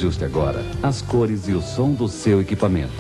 Ajuste agora as cores e o som do seu equipamento.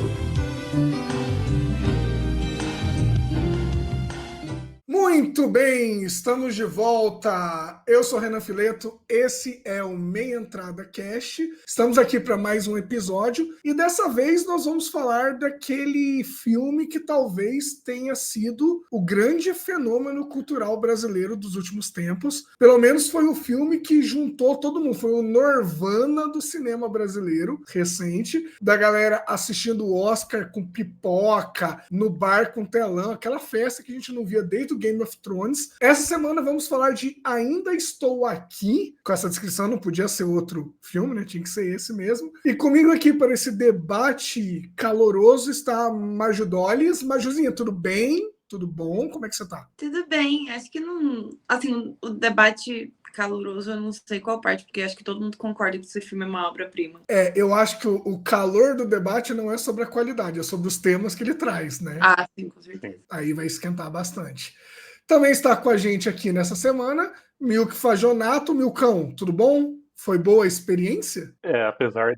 Muito bem, estamos de volta. Eu sou Renan Fileto, esse é o Meia Entrada Cast. Estamos aqui para mais um episódio e dessa vez nós vamos falar daquele filme que talvez tenha sido o grande fenômeno cultural brasileiro dos últimos tempos. Pelo menos foi o filme que juntou todo mundo, foi o Nirvana do cinema brasileiro recente, da galera assistindo o Oscar com pipoca, no bar com telão, aquela festa que a gente não via desde o Game of Thrones. Essa semana vamos falar de Ainda Estou Aqui. Com essa descrição não podia ser outro filme, né? Tinha que ser esse mesmo. E comigo aqui para esse debate caloroso está Maju Dolles. Majuzinha, tudo bem? Tudo bom? Como é que você tá? Tudo bem. Acho que não... Assim, o debate caloroso, eu não sei qual parte, porque acho que todo mundo concorda que esse filme é uma obra-prima. Eu acho que o calor do debate não é sobre a qualidade, é sobre os temas que ele traz, né? Ah, sim, com certeza. Aí vai esquentar bastante. Também está com a gente aqui nessa semana, Milk Fajonato. Milcão, tudo bom? Foi boa a experiência? Apesar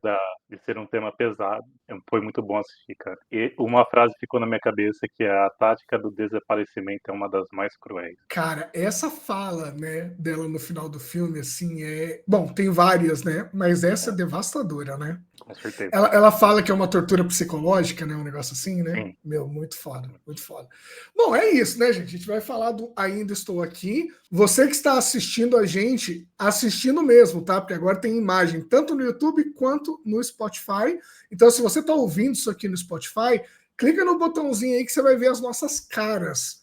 de ser um tema pesado, foi muito bom assistir, cara. E uma frase ficou na minha cabeça que é: a tática do desaparecimento é uma das mais cruéis. Cara, essa fala, né, dela no final do filme, assim, Bom, tem várias, né? Mas essa é devastadora, né? Com certeza. Ela fala que é uma tortura psicológica, né? Um negócio assim, né? Sim. Meu, muito foda, muito foda. Bom, é isso, né, gente? A gente vai falar do Ainda Estou Aqui. Você que está assistindo a gente, assistindo mesmo, tá? Porque agora tem imagem tanto no YouTube quanto no Spotify. Então, se você está ouvindo isso aqui no Spotify, clica no botãozinho aí que você vai ver as nossas caras.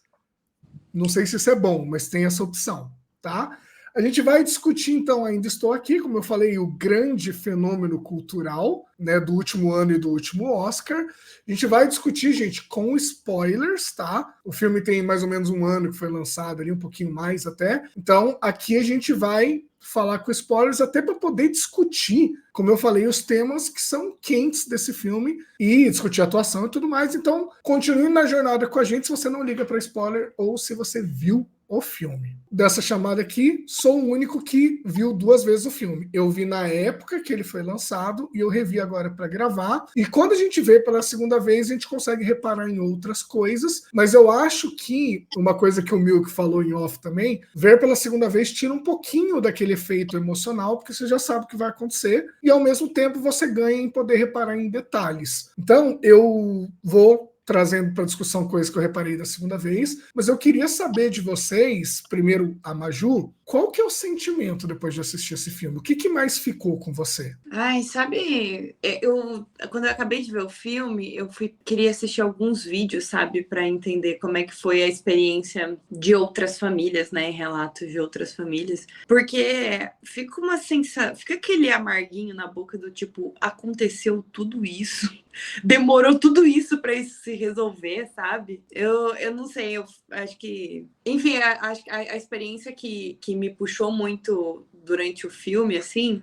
Não sei se isso é bom, mas tem essa opção, tá? A gente vai discutir, então, Ainda Estou Aqui, como eu falei, o grande fenômeno cultural, né, do último ano e do último Oscar. A gente vai discutir, gente, com spoilers, tá? O filme tem mais ou menos um ano que foi lançado ali, um pouquinho mais até. Então, aqui a gente vai falar com spoilers até para poder discutir, como eu falei, os temas que são quentes desse filme e discutir a atuação e tudo mais. Então, continue na jornada com a gente se você não liga para spoiler ou se você viu o filme. Dessa chamada aqui, sou o único que viu 2 vezes o filme. Eu vi na época que ele foi lançado e eu revi agora para gravar. E quando a gente vê pela segunda vez, a gente consegue reparar em outras coisas. Mas eu acho que, uma coisa que o Milk falou em off também, ver pela segunda vez tira um pouquinho daquele efeito emocional, porque você já sabe o que vai acontecer. E ao mesmo tempo você ganha em poder reparar em detalhes. Então, eu vou trazendo para discussão coisas que eu reparei da segunda vez, mas eu queria saber de vocês, primeiro a Maju, qual que é o sentimento depois de assistir esse filme? O que mais ficou com você? Ai, sabe, quando eu acabei de ver o filme, queria assistir alguns vídeos, sabe, para entender como é que foi a experiência de outras famílias, né, relatos de outras famílias, porque fica uma sensação, fica aquele amarguinho na boca do tipo, aconteceu tudo isso, demorou tudo isso para isso se resolver, sabe? Eu não sei, eu acho que, enfim, a experiência que me puxou muito durante o filme, assim,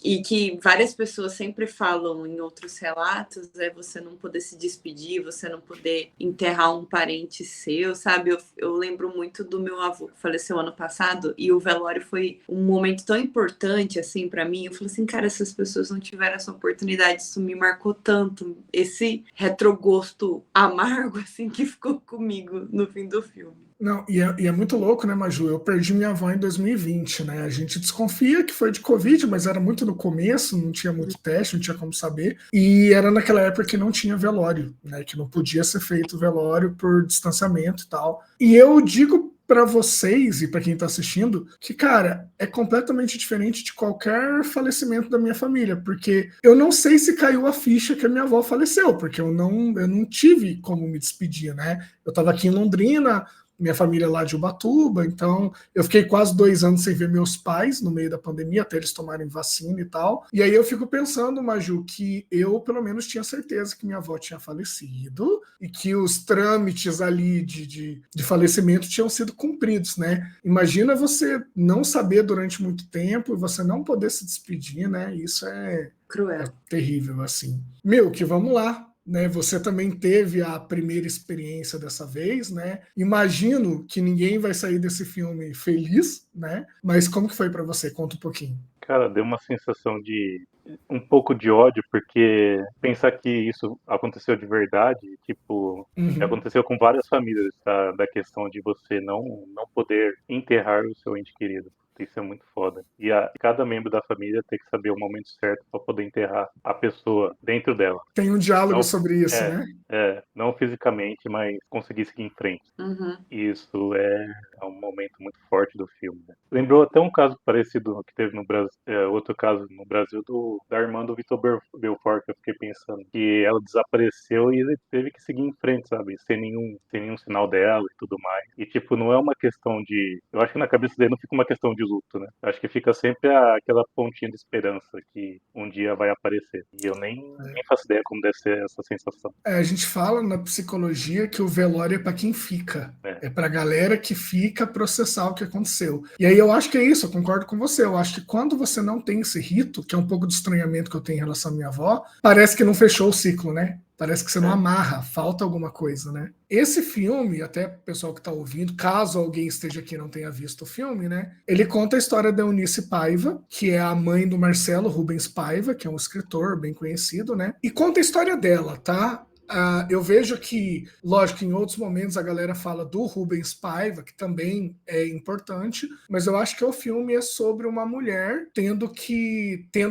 e que várias pessoas sempre falam em outros relatos, é você não poder se despedir, você não poder enterrar um parente seu, sabe? Eu lembro muito do meu avô, que faleceu ano passado, e o velório foi um momento tão importante, assim, para mim. Eu falei assim, cara, essas pessoas não tiveram essa oportunidade, isso me marcou tanto, esse retrogosto amargo, assim, que ficou comigo no fim do filme. Não, e é muito louco, né, Maju? Eu perdi minha avó em 2020, né? A gente desconfia que foi de Covid, mas era muito no começo, não tinha muito teste, não tinha como saber. E era naquela época que não tinha velório, né? Que não podia ser feito velório por distanciamento e tal. E eu digo para vocês e para quem tá assistindo que, cara, é completamente diferente de qualquer falecimento da minha família, porque eu não sei se caiu a ficha que a minha avó faleceu, porque eu não tive como me despedir, né? Eu tava aqui em Londrina, minha família é lá de Ubatuba, então eu fiquei quase 2 anos sem ver meus pais no meio da pandemia, até eles tomarem vacina e tal. E aí eu fico pensando, Maju, que eu pelo menos tinha certeza que minha avó tinha falecido e que os trâmites ali de falecimento tinham sido cumpridos, né? Imagina você não saber durante muito tempo e você não poder se despedir, né? Isso é Cruel. terrível, assim. Que vamos lá. Né, você também teve a primeira experiência dessa vez, né? Imagino que ninguém vai sair desse filme feliz, né? Mas como que foi para você? Conta um pouquinho. Cara, deu uma sensação de um pouco de ódio, porque pensar que isso aconteceu de verdade, tipo, Uhum. aconteceu com várias famílias, da questão de você não poder enterrar o seu ente querido. Isso é muito foda. E cada membro da família tem que saber o momento certo para poder enterrar a pessoa dentro dela. Tem um diálogo Não, sobre isso, é, né? não fisicamente, mas conseguir seguir em frente. Uhum. Isso é um momento muito forte do filme, né? Lembrou até um caso parecido que teve no Brasil, outro caso no Brasil da irmã do Vitor Belfort, que eu fiquei pensando que ela desapareceu e ele teve que seguir em frente, sabe? Sem nenhum sinal dela e tudo mais. E tipo, não é uma questão de, eu acho que na cabeça dele não fica uma questão de luto, né? Eu acho que fica sempre aquela pontinha de esperança que um dia vai aparecer. E eu nem faço ideia como deve ser essa sensação. A gente fala na psicologia que o velório é para quem fica. É. É para a galera que fica processar o que aconteceu. E aí eu acho que é isso, eu concordo com você. Eu acho que quando você não tem esse rito, que é um pouco do estranhamento que eu tenho em relação à minha avó, parece que não fechou o ciclo, né? Parece que você não É. amarra, falta alguma coisa, né? Esse filme, até o pessoal que está ouvindo, caso alguém esteja aqui e não tenha visto o filme, né? Ele conta a história da Eunice Paiva, que é a mãe do Marcelo Rubens Paiva, que é um escritor bem conhecido, né? E conta a história dela, tá? Eu vejo que, lógico, em outros momentos a galera fala do Rubens Paiva, que também é importante, mas eu acho que o filme é sobre uma mulher tendo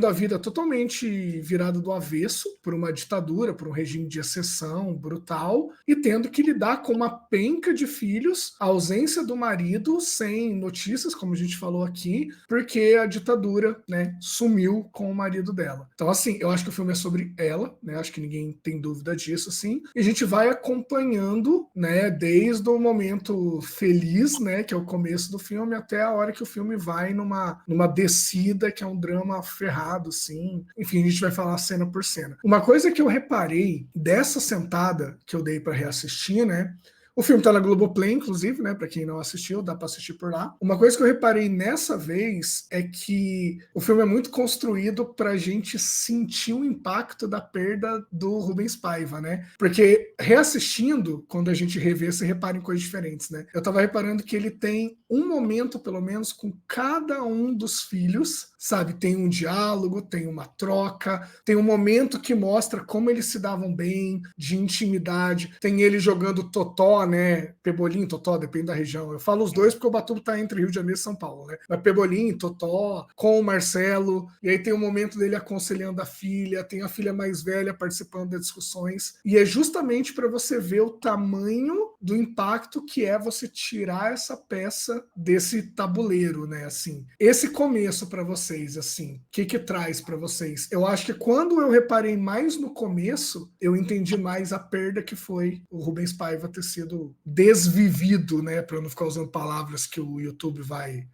a vida totalmente virada do avesso por uma ditadura, por um regime de exceção brutal, e tendo que lidar com uma penca de filhos, a ausência do marido, sem notícias, como a gente falou aqui, porque a ditadura, né, sumiu com o marido dela. Então, assim, eu acho que o filme é sobre ela, né? Acho que ninguém tem dúvida disso, assim. E a gente vai acompanhando, né, desde o momento feliz, né, que é o começo do filme, até a hora que o filme vai numa descida, que é um drama ferrado, assim. Enfim, a gente vai falar cena por cena. Uma coisa que eu reparei dessa sentada que eu dei para reassistir, né? O filme tá na Globoplay, inclusive, né? Para quem não assistiu, dá para assistir por lá. Uma coisa que eu reparei nessa vez é que o filme é muito construído pra gente sentir o impacto da perda do Rubens Paiva, né? Porque reassistindo, quando a gente revê, você repara em coisas diferentes, né? Eu tava reparando que ele tem um momento, pelo menos, com cada um dos filhos, sabe? Tem um diálogo, tem uma troca, tem um momento que mostra como eles se davam bem, de intimidade. Tem ele jogando totó, né? Pebolim, totó, depende da região. Eu falo os dois porque o Batuba tá entre Rio de Janeiro e São Paulo, né? Mas Pebolim, totó, com o Marcelo. E aí tem o momento dele aconselhando a filha, tem a filha mais velha participando das discussões. E é justamente para você ver o tamanho do impacto que é você tirar essa peça desse tabuleiro, né? Assim, esse começo para vocês, assim, o que traz para vocês? Eu acho que quando eu reparei mais no começo, eu entendi mais a perda que foi o Rubens Paiva ter sido desvivido, né? Para eu não ficar usando palavras que o YouTube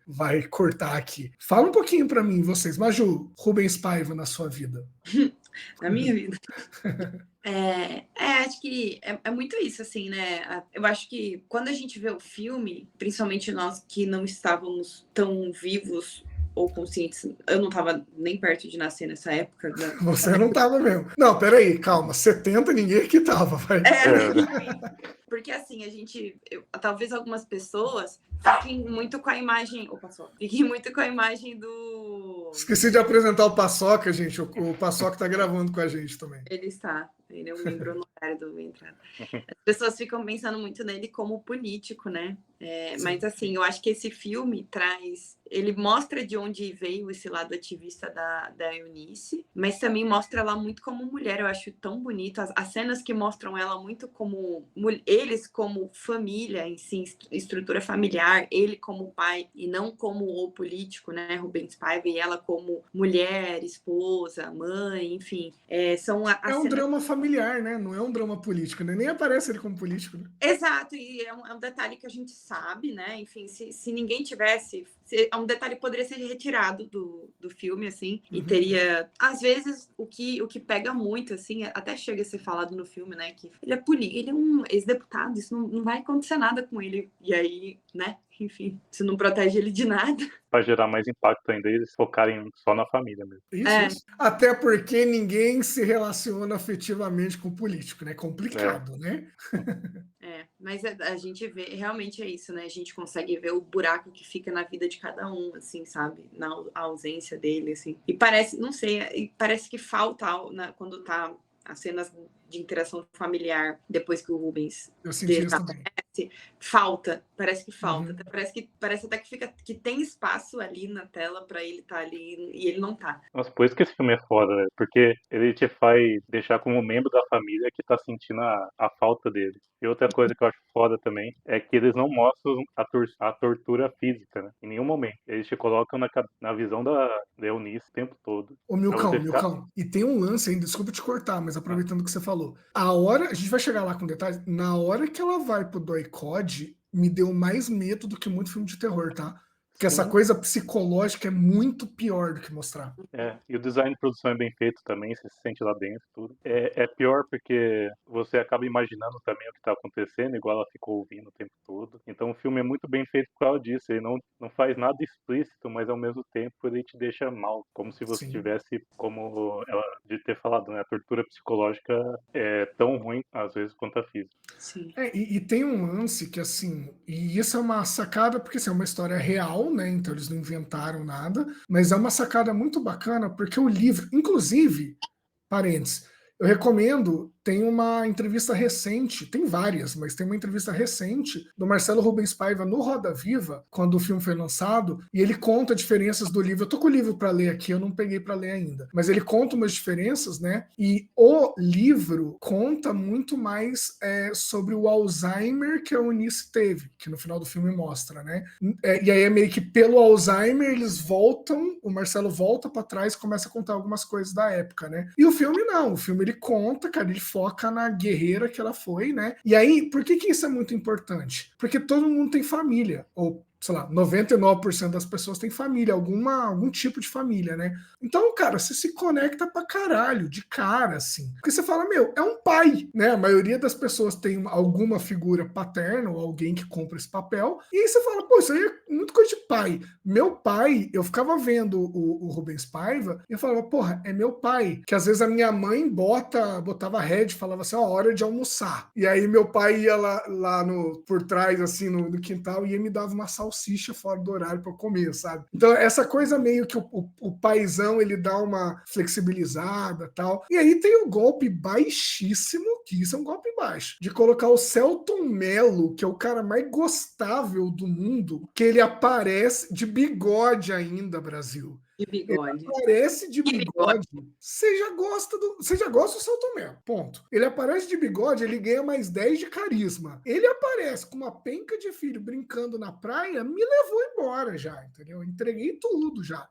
vai cortar aqui. Fala um pouquinho para mim, vocês. Maju, Rubens Paiva na sua vida. Na minha vida. Acho que é muito isso, assim, né? Eu acho que quando a gente vê o filme, principalmente nós que não estávamos tão vivos ou conscientes, eu não estava nem perto de nascer nessa época. Você não tava mesmo. Não, peraí, calma. 70 ninguém aqui tava, vai. Porque assim, talvez algumas pessoas fiquem muito com a imagem. Opa, só. Fiquem muito com a imagem do. Esqueci de apresentar o Paçoca, gente. O Paçoca tá gravando com a gente também. Ele é um membro honorário do Entrada. As pessoas ficam pensando muito nele como político, né? Mas assim, eu acho que esse filme ele mostra de onde veio esse lado ativista da Eunice, mas também mostra ela muito como mulher. Eu acho tão bonito as cenas que mostram ela muito como eles como família em si, estrutura familiar, ele como pai e não como o político, né, Rubens Paiva, e ela como mulher, esposa, mãe, enfim. É um drama familiar, né? Não é um drama político, né? Nem aparece ele como político, né? Exato, e é um detalhe que a gente sabe, né? Enfim, se ninguém tivesse. É um detalhe que poderia ser retirado do filme, assim, e teria. Às vezes, o que pega muito, assim, até chega a ser falado no filme, né? Que ele é um ex-deputado, isso não vai acontecer nada com ele. E aí, né? Enfim, isso não protege ele de nada. Para gerar mais impacto ainda, eles focarem só na família mesmo. Isso. Até porque ninguém se relaciona afetivamente com o político, né? Complicado, né? Mas a gente vê, realmente é isso, né? A gente consegue ver o buraco que fica na vida de cada um, assim, sabe? Na ausência dele, assim. E parece, não sei, parece que falta quando tá as cenas de interação familiar depois que o Rubens Eu senti isso também. parece que falta. Uhum. Parece até que tem espaço ali na tela pra ele estar ali e ele não tá. Nossa, por isso que esse filme é foda, né? Porque ele te faz deixar como membro da família que tá sentindo a falta dele. E outra coisa que eu acho foda também é que eles não mostram a tortura física, né? Em nenhum momento. Eles te colocam na visão da Eunice o tempo todo. Ô, Pra você ficar. Milcão, e tem um lance ainda, desculpa te cortar, mas Ah, aproveitando que você falou. A gente vai chegar lá com detalhes, na hora que ela vai pro doicode, me deu mais medo do que muito filme de terror, tá? Porque essa Sim. coisa psicológica é muito pior do que mostrar. e o design de produção é bem feito também, você se sente lá dentro, tudo. É pior porque você acaba imaginando também o que tá acontecendo, igual ela ficou ouvindo o tempo todo. Então o filme é muito bem feito por causa disso. Ele não faz nada explícito, mas ao mesmo tempo ele te deixa mal. Como se você Sim. tivesse, como ela de ter falado, né? A tortura psicológica é tão ruim, às vezes, quanto a física. Sim. E tem um lance que, assim, e isso é uma sacada, porque assim, é uma história real, né? Então eles não inventaram nada, mas é uma sacada muito bacana, porque o livro, inclusive, parênteses, eu recomendo, tem uma entrevista recente, tem várias, mas tem uma entrevista recente do Marcelo Rubens Paiva no Roda Viva, quando o filme foi lançado, e ele conta diferenças do livro. Eu tô com o livro para ler aqui, eu não peguei para ler ainda, mas ele conta umas diferenças, né? E o livro conta muito mais sobre o Alzheimer que a Eunice teve, que no final do filme mostra, né? E aí é meio que pelo Alzheimer eles voltam, o Marcelo volta para trás e começa a contar algumas coisas da época, né? E o filme não, o filme ele conta, cara, ele foca na guerreira que ela foi, né? E aí, por que isso é muito importante? Porque todo mundo tem família, ou sei lá, 99% das pessoas têm família, algum tipo de família, né? Então, cara, você se conecta pra caralho, de cara, assim. Porque você fala, meu, é um pai, né? A maioria das pessoas tem alguma figura paterna ou alguém que compra esse papel. E aí você fala, pô, isso aí é muito coisa de pai. Meu pai, eu ficava vendo o Rubens Paiva e eu falava, porra, é meu pai. Que às vezes a minha mãe botava rede, falava assim, ó, hora de almoçar. E aí meu pai ia lá por trás, assim, no quintal, e me dava uma salsicha fora do horário para comer, sabe? Então, essa coisa meio que o paizão, ele dá uma flexibilizada tal. E aí tem o golpe baixíssimo, que isso é um golpe baixo, de colocar o Selton Mello, que é o cara mais gostável do mundo, que ele aparece de bigode ainda, Brasil. De bigode. Ele aparece de Que bigode. Você já gosta do Selton Mello, ponto. Ele aparece de bigode, ele ganha mais 10 de carisma. Ele aparece com uma penca de filho brincando na praia, me levou embora já, entendeu? Eu entreguei tudo já.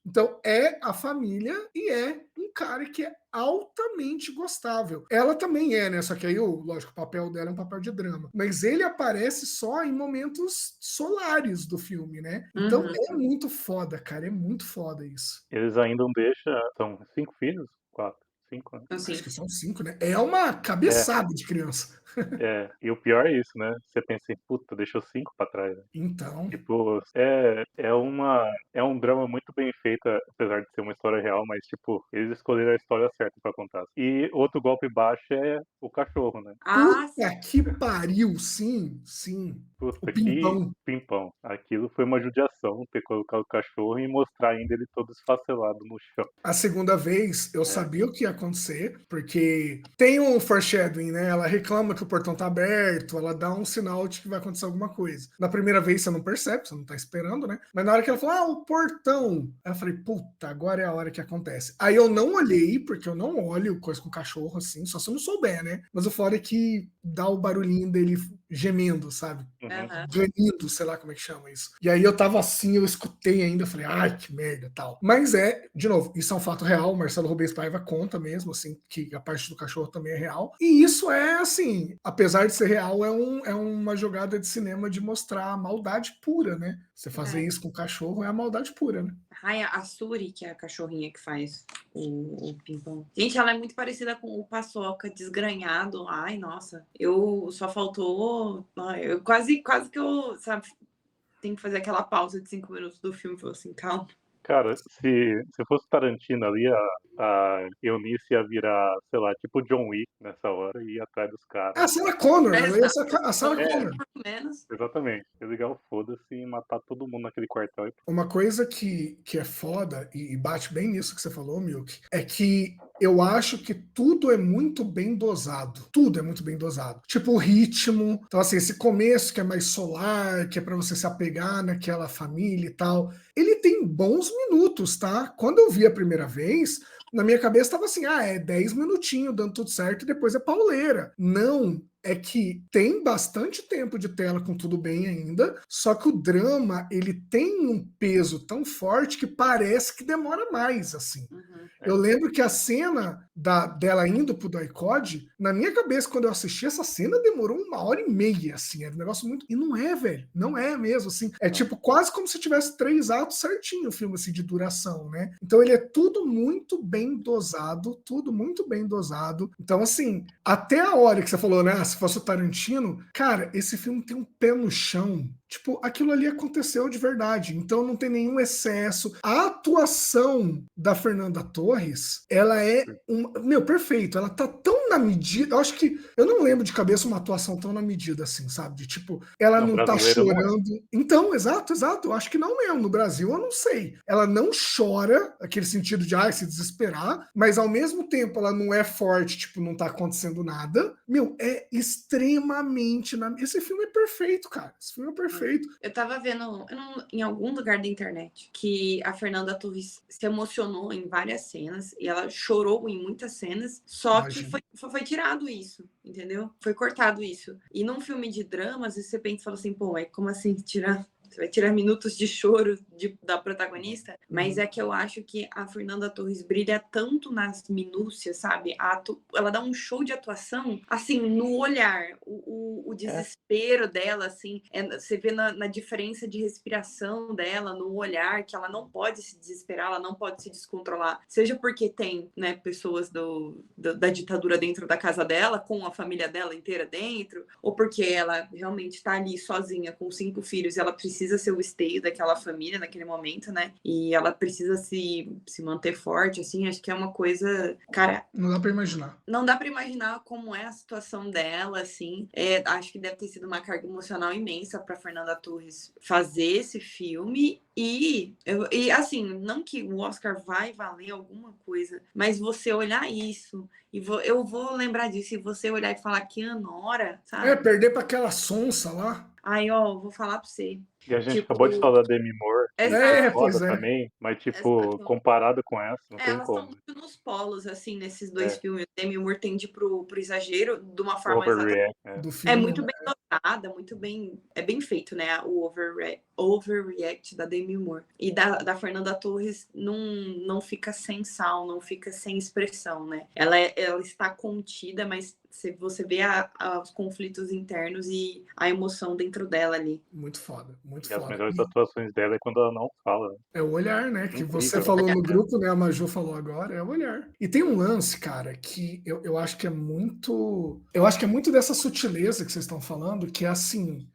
Então é a família e é um cara que é altamente gostável. Ela também é, né? Só que aí, lógico, o papel dela é um papel de drama. Mas ele aparece só em momentos solares do filme, né? Então é muito foda, cara. É muito foda isso. Eles ainda não deixam. São 5 filhos? 4, 5, né? Assim. Acho que são 5, né? É uma cabeçada de criança. E o pior é isso, né? Você pensa assim, puta, deixou 5 pra trás, né? Então. Tipo, é um drama muito bem feito, apesar de ser uma história real, mas, tipo, eles escolheram a história certa pra contar. E outro golpe baixo é o cachorro, né? Puta que pariu, sim, sim. O Puta, que Pimpão. pimpão. Aquilo foi uma judiação, ter colocado o cachorro e mostrar ainda ele todo esfacelado no chão. A segunda vez, eu sabia o que ia acontecer, porque tem um foreshadowing, né? Ela reclama que o portão tá aberto, ela dá um sinal de que vai acontecer alguma coisa. Na primeira vez você não percebe, você não tá esperando, né? Mas na hora que ela falou, o portão. Aí eu falei, puta, agora é a hora que acontece. Aí eu não olhei, porque eu não olho coisa com cachorro assim, só se eu não souber, né? Mas o fora é que dá o barulhinho dele gemendo, sabe? Ganindo, sei lá como é que chama isso. E aí eu tava assim, eu escutei ainda, falei, ai, que merda, tal. Mas de novo, isso é um fato real, o Marcelo Rubens Paiva conta mesmo, assim, que a parte do cachorro também é real. E isso é, assim, apesar de ser real, é uma jogada de cinema de mostrar a maldade pura, né? Você fazer isso com o cachorro é a maldade pura, né? Ai, a Suri, que é a cachorrinha que faz o pimpão. Gente, ela é muito parecida com o Paçoca desgranhado. Ai, nossa. Eu só faltou. Eu quase que eu, sabe, tenho que fazer aquela pausa de 5 minutos do filme e falar assim, calma. Cara, se fosse Tarantino ali, a Eunice ia virar, sei lá, tipo John Wick nessa hora e ir atrás dos É a caras. Sarah Connor, ela ia ser Exato. a Sarah É, Connor. Pelo menos. exatamente. Ia ligar o foda-se e matar todo mundo naquele quartel. Uma coisa que é foda, e bate bem nisso que você falou, Milk, é que eu acho que tudo é muito bem dosado. Tudo é muito bem dosado. Tipo, o ritmo. Então, assim, esse começo que é mais solar, que é pra você se apegar naquela família e tal. Ele tem bons minutos, tá? Quando eu vi a primeira vez, na minha cabeça tava assim, é 10 minutinhos dando tudo certo e depois é pauleira. Não, é que tem bastante tempo de tela com tudo bem ainda, só que o drama, ele tem um peso tão forte que parece que demora mais, assim. Uhum. Eu lembro que a cena dela indo pro Daikod, na minha cabeça, quando eu assisti essa cena, demorou 1h30, assim. Era um negócio muito... E não é, velho. Não é mesmo, assim. É tipo quase como se tivesse 3 atos certinho o filme, assim, de duração, né? Então ele é tudo muito bem dosado, tudo muito bem dosado. Então, assim, até a hora que você falou, né? Se fosse o Tarantino, cara, esse filme tem um pé no chão. Tipo, aquilo ali aconteceu de verdade. Então não tem nenhum excesso. A atuação da Fernanda Torres, ela é perfeito. Ela tá tão na medida. Eu acho que eu não lembro de cabeça uma atuação tão na medida assim, sabe? De tipo, ela não tá chorando. Então, exato. Eu acho que não mesmo. No Brasil, eu não sei. Ela não chora, aquele sentido de se desesperar, mas ao mesmo tempo ela não é forte, tipo, não tá acontecendo nada. É extremamente. Esse filme é perfeito, cara. Esse filme é perfeito. Eu tava vendo em algum lugar da internet que a Fernanda Torres se emocionou em várias cenas e ela chorou em muitas cenas, só que foi tirado isso, entendeu? Foi cortado isso. E num filme de drama, às vezes você pensa e fala assim, pô, como assim tirar? Você vai tirar minutos de choro da protagonista? Mas é que eu acho que a Fernanda Torres brilha tanto nas minúcias, sabe? Ela dá um show de atuação, assim, no olhar. O desespero dela, assim, você vê na diferença de respiração dela, no olhar, que ela não pode se desesperar, ela não pode se descontrolar. Seja porque tem, né, pessoas da ditadura dentro da casa dela, com a família dela inteira dentro, ou porque ela realmente tá ali sozinha, com 5 filhos, e ela precisa ser o esteio daquela família naquele momento, né? E ela precisa se manter forte, assim, acho que é uma coisa... Cara... Não dá pra imaginar. Não dá pra imaginar como é a situação dela, assim. Acho que deve ter sido uma carga emocional imensa pra Fernanda Torres fazer esse filme. E assim, não que o Oscar vai valer alguma coisa, mas você olhar isso... eu vou lembrar disso, e você olhar e falar que Anora, sabe? Perder pra aquela sonsa lá. Aí, ó, vou falar pra você. E a gente acabou de falar da Demi Moore, Pois é. também, mas tipo, comparado com essa, não tem elas como. estão muito nos polos, assim, nesses dois filmes. Demi Moore tende pro exagero de uma forma Overreact, do filme, muito bem notada, muito bem... É bem feito, né? O overreact da Demi Moore. E da Fernanda Torres não fica sem sal, não fica sem expressão, né? Ela está contida, mas você vê os conflitos internos e a emoção dentro dela ali. Muito foda, muito foda. As melhores atuações dela é quando ela não fala. É o olhar, né? Que você falou no grupo, né? A Maju falou agora, é o olhar. E tem um lance, cara, que eu acho que é muito... Eu acho que é muito dessa sutileza que vocês estão falando, que é assim...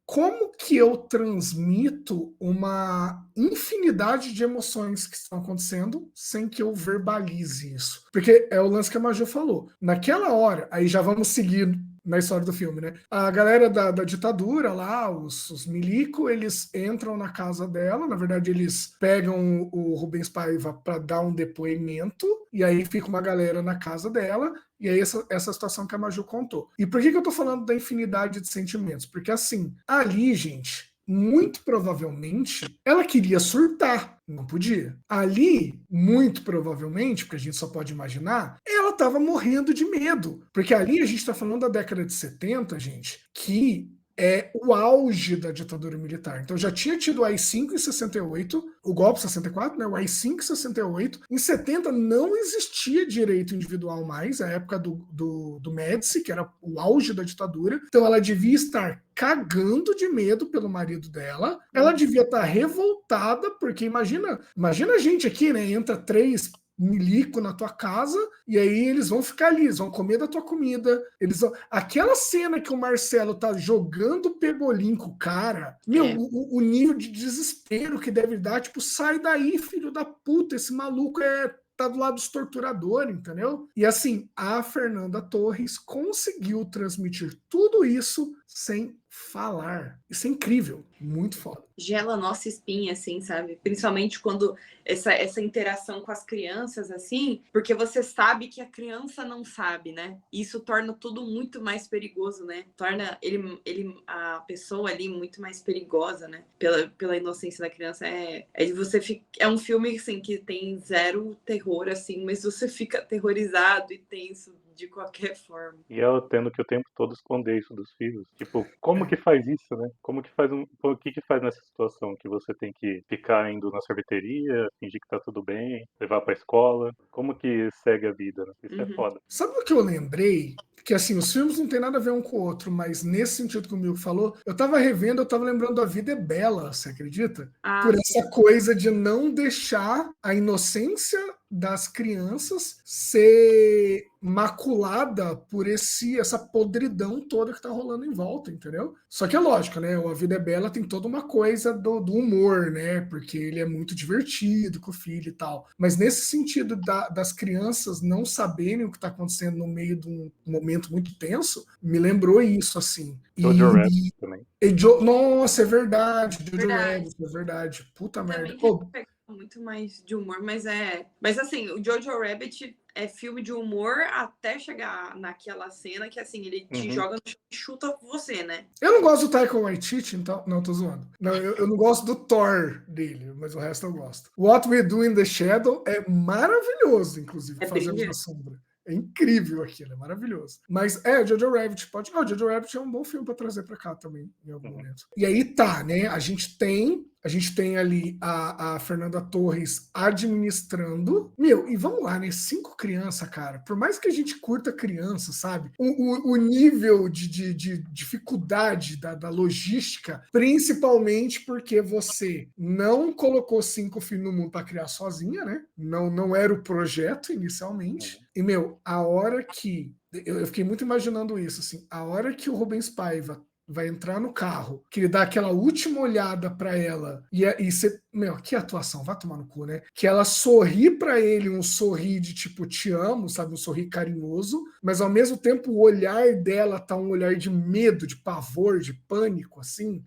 Como que eu transmito uma infinidade de emoções que estão acontecendo sem que eu verbalize isso? Porque é o lance que a Maju falou. Naquela hora, aí já vamos seguir na história do filme, né? A galera da ditadura lá, os milico, eles entram na casa dela, na verdade eles pegam o Rubens Paiva para dar um depoimento, e aí fica uma galera na casa dela, e aí essa situação que a Maju contou. E por que eu tô falando da infinidade de sentimentos? Porque assim, ali, gente, muito provavelmente ela queria surtar, não podia. Ali, muito provavelmente, porque a gente só pode imaginar, ela estava morrendo de medo. Porque ali a gente está falando da década de 70, gente, que é o auge da ditadura militar. Então já tinha tido o AI-5 em 68, o golpe 64, né? O AI-5 em 68. Em 70 não existia direito individual mais, a época do Médici, que era o auge da ditadura. Então ela devia estar cagando de medo pelo marido dela. Ela devia estar revoltada, porque imagina a gente aqui, né? Entra 3 milico na tua casa, e aí eles vão ficar ali, eles vão comer da tua comida. Aquela cena que o Marcelo tá jogando pebolim com o cara, meu, o nível de desespero que deve dar, tipo, sai daí, filho da puta, esse maluco tá do lado dos torturadores, entendeu? E assim, a Fernanda Torres conseguiu transmitir tudo isso sem falar. Isso é incrível, muito foda. Gela a nossa espinha, assim, sabe? Principalmente quando essa interação com as crianças, assim, porque você sabe que a criança não sabe, né? Isso torna tudo muito mais perigoso, né? Torna a pessoa ali muito mais perigosa, né? Pela inocência da criança. É um filme, assim, que tem zero terror, assim, mas você fica aterrorizado e tenso de qualquer forma. E ela tendo que o tempo todo esconder isso dos filhos. Tipo, como que faz isso, né? Como que faz o que que faz nessa situação que você tem que ficar indo na sorveteria, fingir que tá tudo bem, levar pra escola? Como que segue a vida, né? Isso é foda. Sabe o que eu lembrei? Que assim, os filmes não tem nada a ver um com o outro, mas nesse sentido que o Milton falou, eu tava revendo, eu tava lembrando A Vida é Bela, você acredita? Por essa coisa de não deixar a inocência das crianças ser maculada por essa podridão toda que tá rolando em volta, entendeu? Só que é lógico, né? O A Vida é Bela tem toda uma coisa do humor, né? Porque ele é muito divertido com o filho e tal. Mas nesse sentido das crianças não saberem o que tá acontecendo no meio de um momento muito tenso, me lembrou isso, assim. Jojo Rabbit também. Nossa, é verdade. Jojo Rabbit, é verdade. Puta merda. Muito mais de humor, mas assim, o Jojo Rabbit é filme de humor até chegar naquela cena que, assim, ele te joga no chão e chuta você, né? Eu não gosto do Taika Waititi, então... Não, tô zoando. Não, eu não gosto do Thor dele, mas o resto eu gosto. What We Do in the Shadow é maravilhoso, inclusive, Fazendo na Sombra. É incrível aquilo, é maravilhoso. Mas Jojo Rabbit pode... Jojo Rabbit é um bom filme para trazer para cá também, em algum momento. E aí tá, né? A gente tem ali a Fernanda Torres administrando. Meu, e vamos lá, né? 5 crianças, cara. Por mais que a gente curta criança, sabe? O nível de dificuldade da logística, principalmente porque você não colocou 5 filhos no mundo para criar sozinha, né? Não era o projeto inicialmente. E, meu, a hora que... Eu fiquei muito imaginando isso, assim. A hora que o Rubens Paiva vai entrar no carro, que ele dá aquela última olhada para ela, e você, meu, que atuação, vai tomar no cu, né? Que ela sorri para ele, um sorri de tipo, te amo, sabe? Um sorri carinhoso, mas ao mesmo tempo o olhar dela tá um olhar de medo, de pavor, de pânico, assim.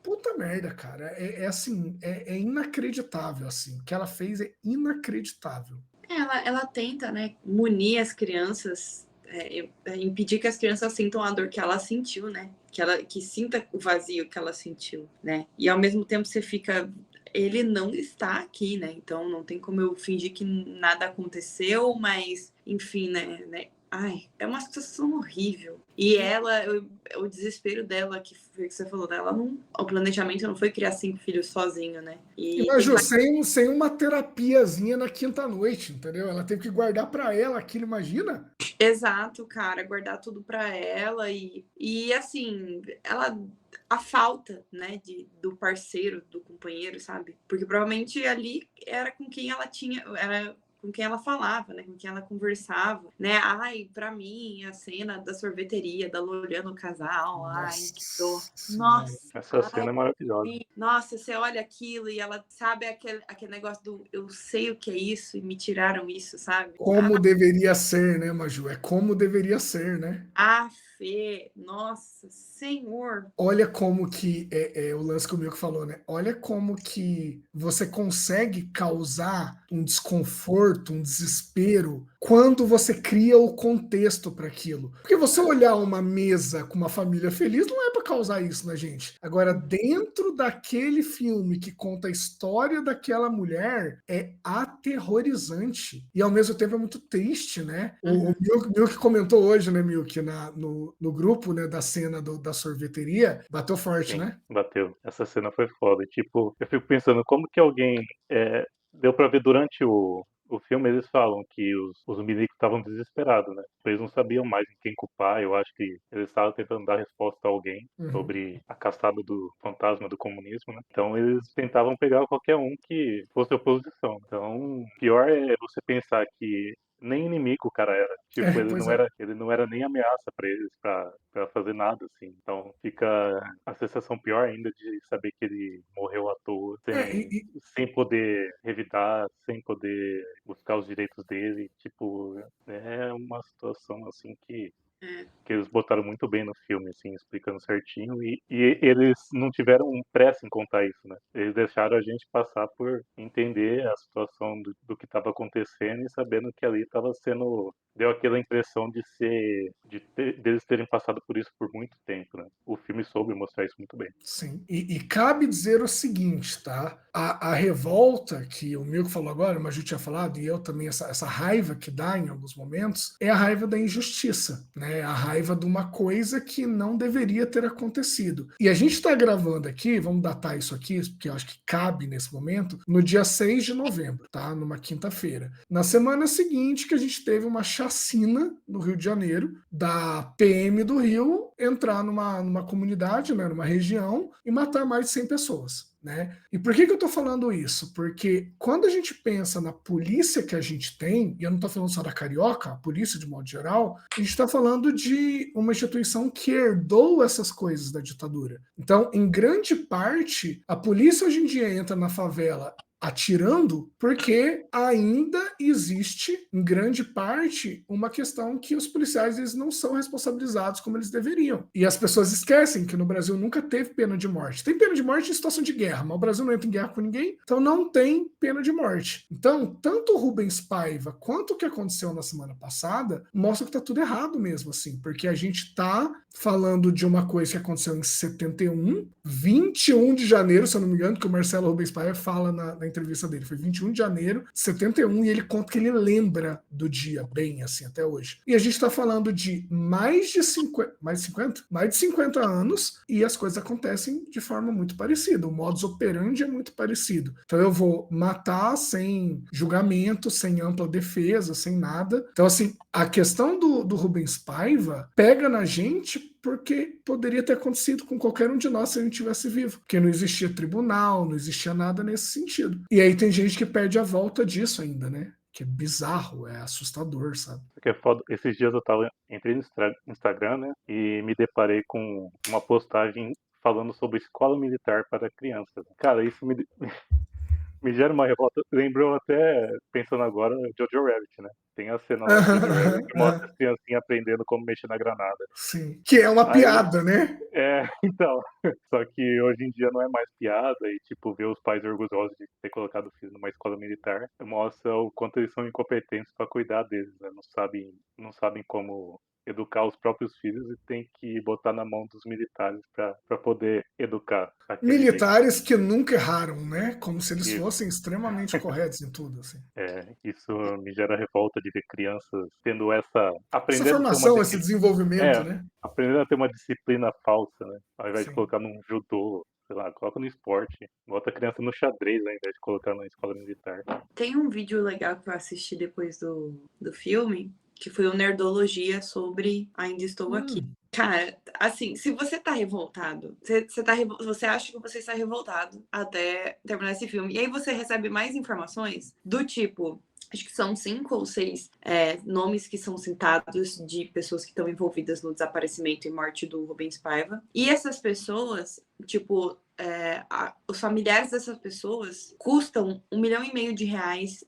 Puta merda, cara. Assim, é inacreditável, assim. O que ela fez é inacreditável. Ela tenta, né, munir as crianças, impedir que as crianças sintam a dor que ela sentiu, né? Que sinta o vazio que ela sentiu, né? E ao mesmo tempo você fica... Ele não está aqui, né? Então não tem como eu fingir que nada aconteceu, mas, enfim, né? Ai, é uma situação horrível. E o desespero dela, que foi o que você falou, dela o planejamento não foi criar 5 filhos sozinho, né? Imagina, sem uma terapiazinha na quinta noite, entendeu? Ela teve que guardar para ela aquilo, imagina? Exato, cara, guardar tudo para ela e assim, a falta, né, do parceiro, do companheiro, sabe? Porque provavelmente ali era com quem ela com quem ela falava, né? Com quem ela conversava, né? Ai, pra mim, a cena da sorveteria, da olhando o casal, ai, que dor. Nossa. Essa cena é maravilhosa. Nossa, você olha aquilo e ela sabe aquele negócio do eu sei o que é isso e me tiraram isso, sabe? Como deveria ser, né, Maju? É como deveria ser, né? Fê, nossa, senhor. Olha como que o lance que o Milko falou, né? Olha como que você consegue causar um desconforto, um desespero, quando você cria o contexto para aquilo. Porque você olhar uma mesa com uma família feliz não é para causar isso, né, gente? Agora, dentro daquele filme que conta a história daquela mulher, é aterrorizante. E ao mesmo tempo é muito triste, né? O Milk comentou hoje, né, Milk, no grupo, né, da cena da sorveteria, bateu forte, Sim, né? bateu. Essa cena foi foda. Tipo, eu fico pensando como que alguém deu pra ver durante o filme eles falam que os milicos estavam desesperados, né? Eles não sabiam mais em quem culpar. Eu acho que eles estavam tentando dar resposta a alguém Uhum. sobre a caçada do fantasma do comunismo, né? Então eles tentavam pegar qualquer um que fosse oposição. Então, pior é você pensar que nem inimigo o cara era. Tipo, Pois é. ele não era nem ameaça pra eles pra fazer nada, assim. Então fica a sensação pior ainda de saber que ele morreu à toa, É, sem poder revidar, sem poder buscar os direitos dele. Tipo, é uma situação assim É. que eles botaram muito bem no filme, assim, explicando certinho, e eles não tiveram pressa em contar isso, né? Eles deixaram a gente passar por entender a situação do que estava acontecendo e sabendo que ali estava sendo... Deu aquela impressão deles terem passado por isso por muito tempo, né? O filme soube mostrar isso muito bem. sim. E cabe dizer o seguinte, tá? A revolta que o Milko falou agora, mas eu tinha falado, e eu também, essa raiva que dá em alguns momentos, é a raiva da injustiça, né? A raiva de uma coisa que não deveria ter acontecido. E a gente está gravando aqui, vamos datar isso aqui, porque eu acho que cabe nesse momento, no dia 6 de novembro, tá? Numa quinta-feira. Na semana seguinte que a gente teve uma chacina no Rio de Janeiro, da PM do Rio entrar numa comunidade, né, numa região, e matar mais de 100 pessoas. Né? E por que eu estou falando isso? Porque quando a gente pensa na polícia que a gente tem, e eu não estou falando só da Carioca, a polícia de modo geral, a gente está falando de uma instituição que herdou essas coisas da ditadura. Então, em grande parte, a polícia hoje em dia entra na favela atirando porque ainda existe, em grande parte, uma questão que os policiais eles não são responsabilizados como eles deveriam. E as pessoas esquecem que no Brasil nunca teve pena de morte. Tem pena de morte em situação de guerra, mas o Brasil não entra em guerra com ninguém, então não tem pena de morte. Então, tanto o Rubens Paiva quanto o que aconteceu na semana passada mostra que tá tudo errado mesmo, assim, porque a gente tá falando de uma coisa que aconteceu em 71, 21 de janeiro, se eu não me engano, que o Marcelo Rubens Paiva fala na entrevista dele, foi 21 de janeiro de 71, e ele conta que ele lembra do dia bem, assim, até hoje. E a gente tá falando de mais de 50 anos, e as coisas acontecem de forma muito parecida. O modus operandi é muito parecido. Então eu vou matar sem julgamento, sem ampla defesa, sem nada. Então, assim, a questão do Rubens Paiva pega na gente porque poderia ter acontecido com qualquer um de nós se a gente estivesse vivo. Porque não existia tribunal, não existia nada nesse sentido. E aí tem gente que perde a volta disso ainda, né? Que é bizarro, é assustador, sabe? Porque é foda. Esses dias entrei no Instagram, né, e me deparei com uma postagem falando sobre escola militar para crianças. Cara, isso me gera uma revolta. Lembrou até, pensando agora, Jojo Rabbit, né? Tem a cena lá do Jojo Rabbit que mostra as criancinhas aprendendo como mexer na granada. Sim. Que é uma Aí, piada, né? então, só que hoje em dia não é mais piada e, tipo, ver os pais orgulhosos de ter colocado o filho numa escola militar mostra o quanto eles são incompetentes para cuidar deles, né? Não sabem como educar os próprios filhos e tem que botar na mão dos militares para poder educar aquele jeito. Militares que nunca erraram, né? Como se eles Isso, fossem extremamente corretos em tudo, assim. isso me gera revolta de ver crianças tendo Essa aprendendo a ter uma formação, esse disciplina, desenvolvimento, né? aprendendo a ter uma disciplina falsa, né? Ao invés de Sim. colocar num judô, sei lá, coloca no esporte, bota a criança no xadrez ao invés de colocar na escola militar. Tem um vídeo legal que eu assisti depois do filme, que foi o Nerdologia sobre Ainda Estou Aqui. Cara, assim, se você tá revoltado, você acha que você está revoltado até terminar esse filme, e aí você recebe mais informações do tipo, acho que são 5 ou 6 nomes que são citados de pessoas que estão envolvidas no desaparecimento e morte do Rubens Paiva. E essas pessoas, tipo, os familiares dessas pessoas custam R$1,5 milhão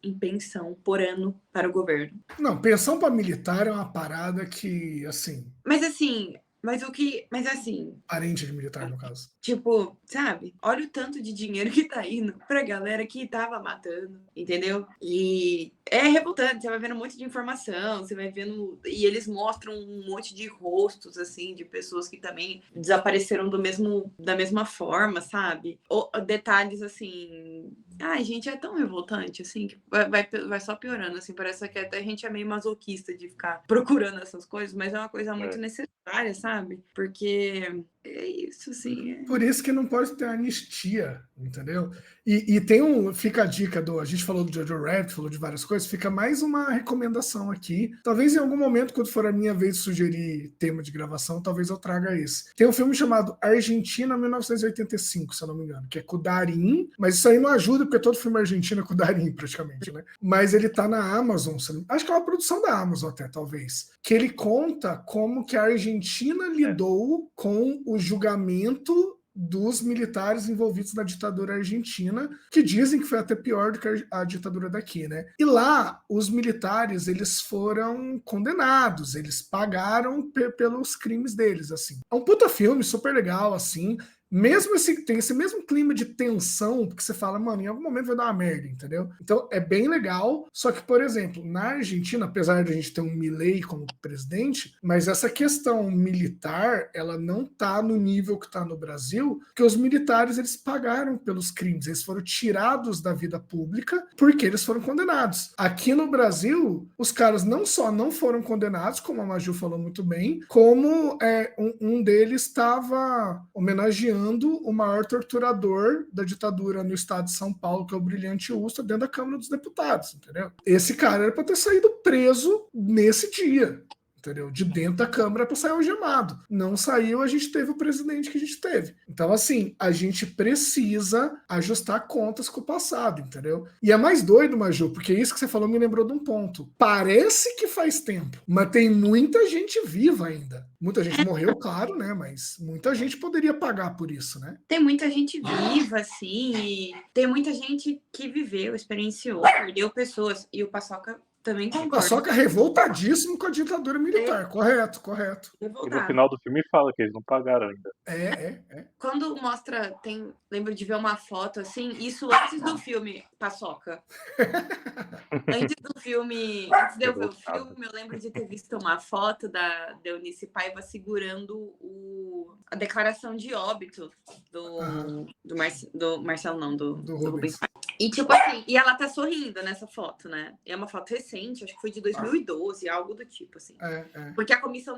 em pensão por ano para o governo. Não, pensão para militar é uma parada que, assim, Mas assim, mas assim, parente de militar, no caso. tipo, sabe? Olha o tanto de dinheiro que tá indo pra galera que tava matando, entendeu? E é revoltante, você vai vendo um monte de informação, você vai vendo. E eles mostram um monte de rostos, assim, de pessoas que também desapareceram da mesma forma, sabe? Ou detalhes, assim, Ai, gente, é tão revoltante, assim, que vai só piorando, assim, parece que até a gente é meio masoquista de ficar procurando essas coisas, mas é uma coisa muito necessária, sabe? Porque é isso, assim. Por isso que não pode ter anistia, entendeu? E fica a dica a gente falou do Jojo Rabbit, falou de várias coisas, fica mais uma recomendação aqui. Talvez em algum momento, quando for a minha vez de sugerir tema de gravação, talvez eu traga esse. Tem um filme chamado Argentina 1985, se eu não me engano, que é com o Darín, mas isso aí não ajuda, porque todo filme argentino é com o Darín, praticamente, né? Mas ele tá na Amazon, acho que é uma produção da Amazon até, talvez, que ele conta como que a Argentina lidou com o julgamento dos militares envolvidos na ditadura argentina, que dizem que foi até pior do que a ditadura daqui, né? E lá, os militares, eles foram condenados, eles pagaram pelos crimes deles, assim. É um puta filme, super legal, assim. Mesmo tem esse mesmo clima de tensão, porque você fala, mano, em algum momento vai dar uma merda, entendeu? Então é bem legal, só que, por exemplo, na Argentina, apesar de a gente ter um Milei como presidente, mas essa questão militar, ela não tá no nível que tá no Brasil, porque os militares, eles pagaram pelos crimes, eles foram tirados da vida pública porque eles foram condenados. Aqui no Brasil, os caras não só não foram condenados, como a Maju falou muito bem, como um deles estava homenageando o maior torturador da ditadura no estado de São Paulo, que é o Brilhante Ustra, dentro da Câmara dos Deputados, entendeu? Esse cara era para ter saído preso nesse dia, entendeu? De dentro da Câmara para sair algemado. Não saiu, a gente teve o presidente que a gente teve. Então, assim, a gente precisa ajustar contas com o passado, entendeu? E é mais doido, Maju, porque isso que você falou me lembrou de um ponto. Parece que faz tempo, mas tem muita gente viva ainda. Muita gente morreu, claro, né? Mas muita gente poderia pagar por isso, né? Tem muita gente viva, assim, e tem muita gente que viveu, experienciou, perdeu pessoas. E o Paçoca também concorda. O Paçoca revoltadíssimo com a ditadura militar. Correto. E no final do filme fala que eles não pagaram ainda. Quando mostra, lembro de ver uma foto assim, isso antes do filme, Paçoca. Antes de eu ver o filme, eu lembro de ter visto uma foto da Eunice Paiva segurando a declaração de óbito do Marcelo, não, do Rubens Paiva. E tipo assim, e ela tá sorrindo nessa foto, né? É uma foto recente, acho que foi de 2012, algo do tipo, assim. Porque a comissão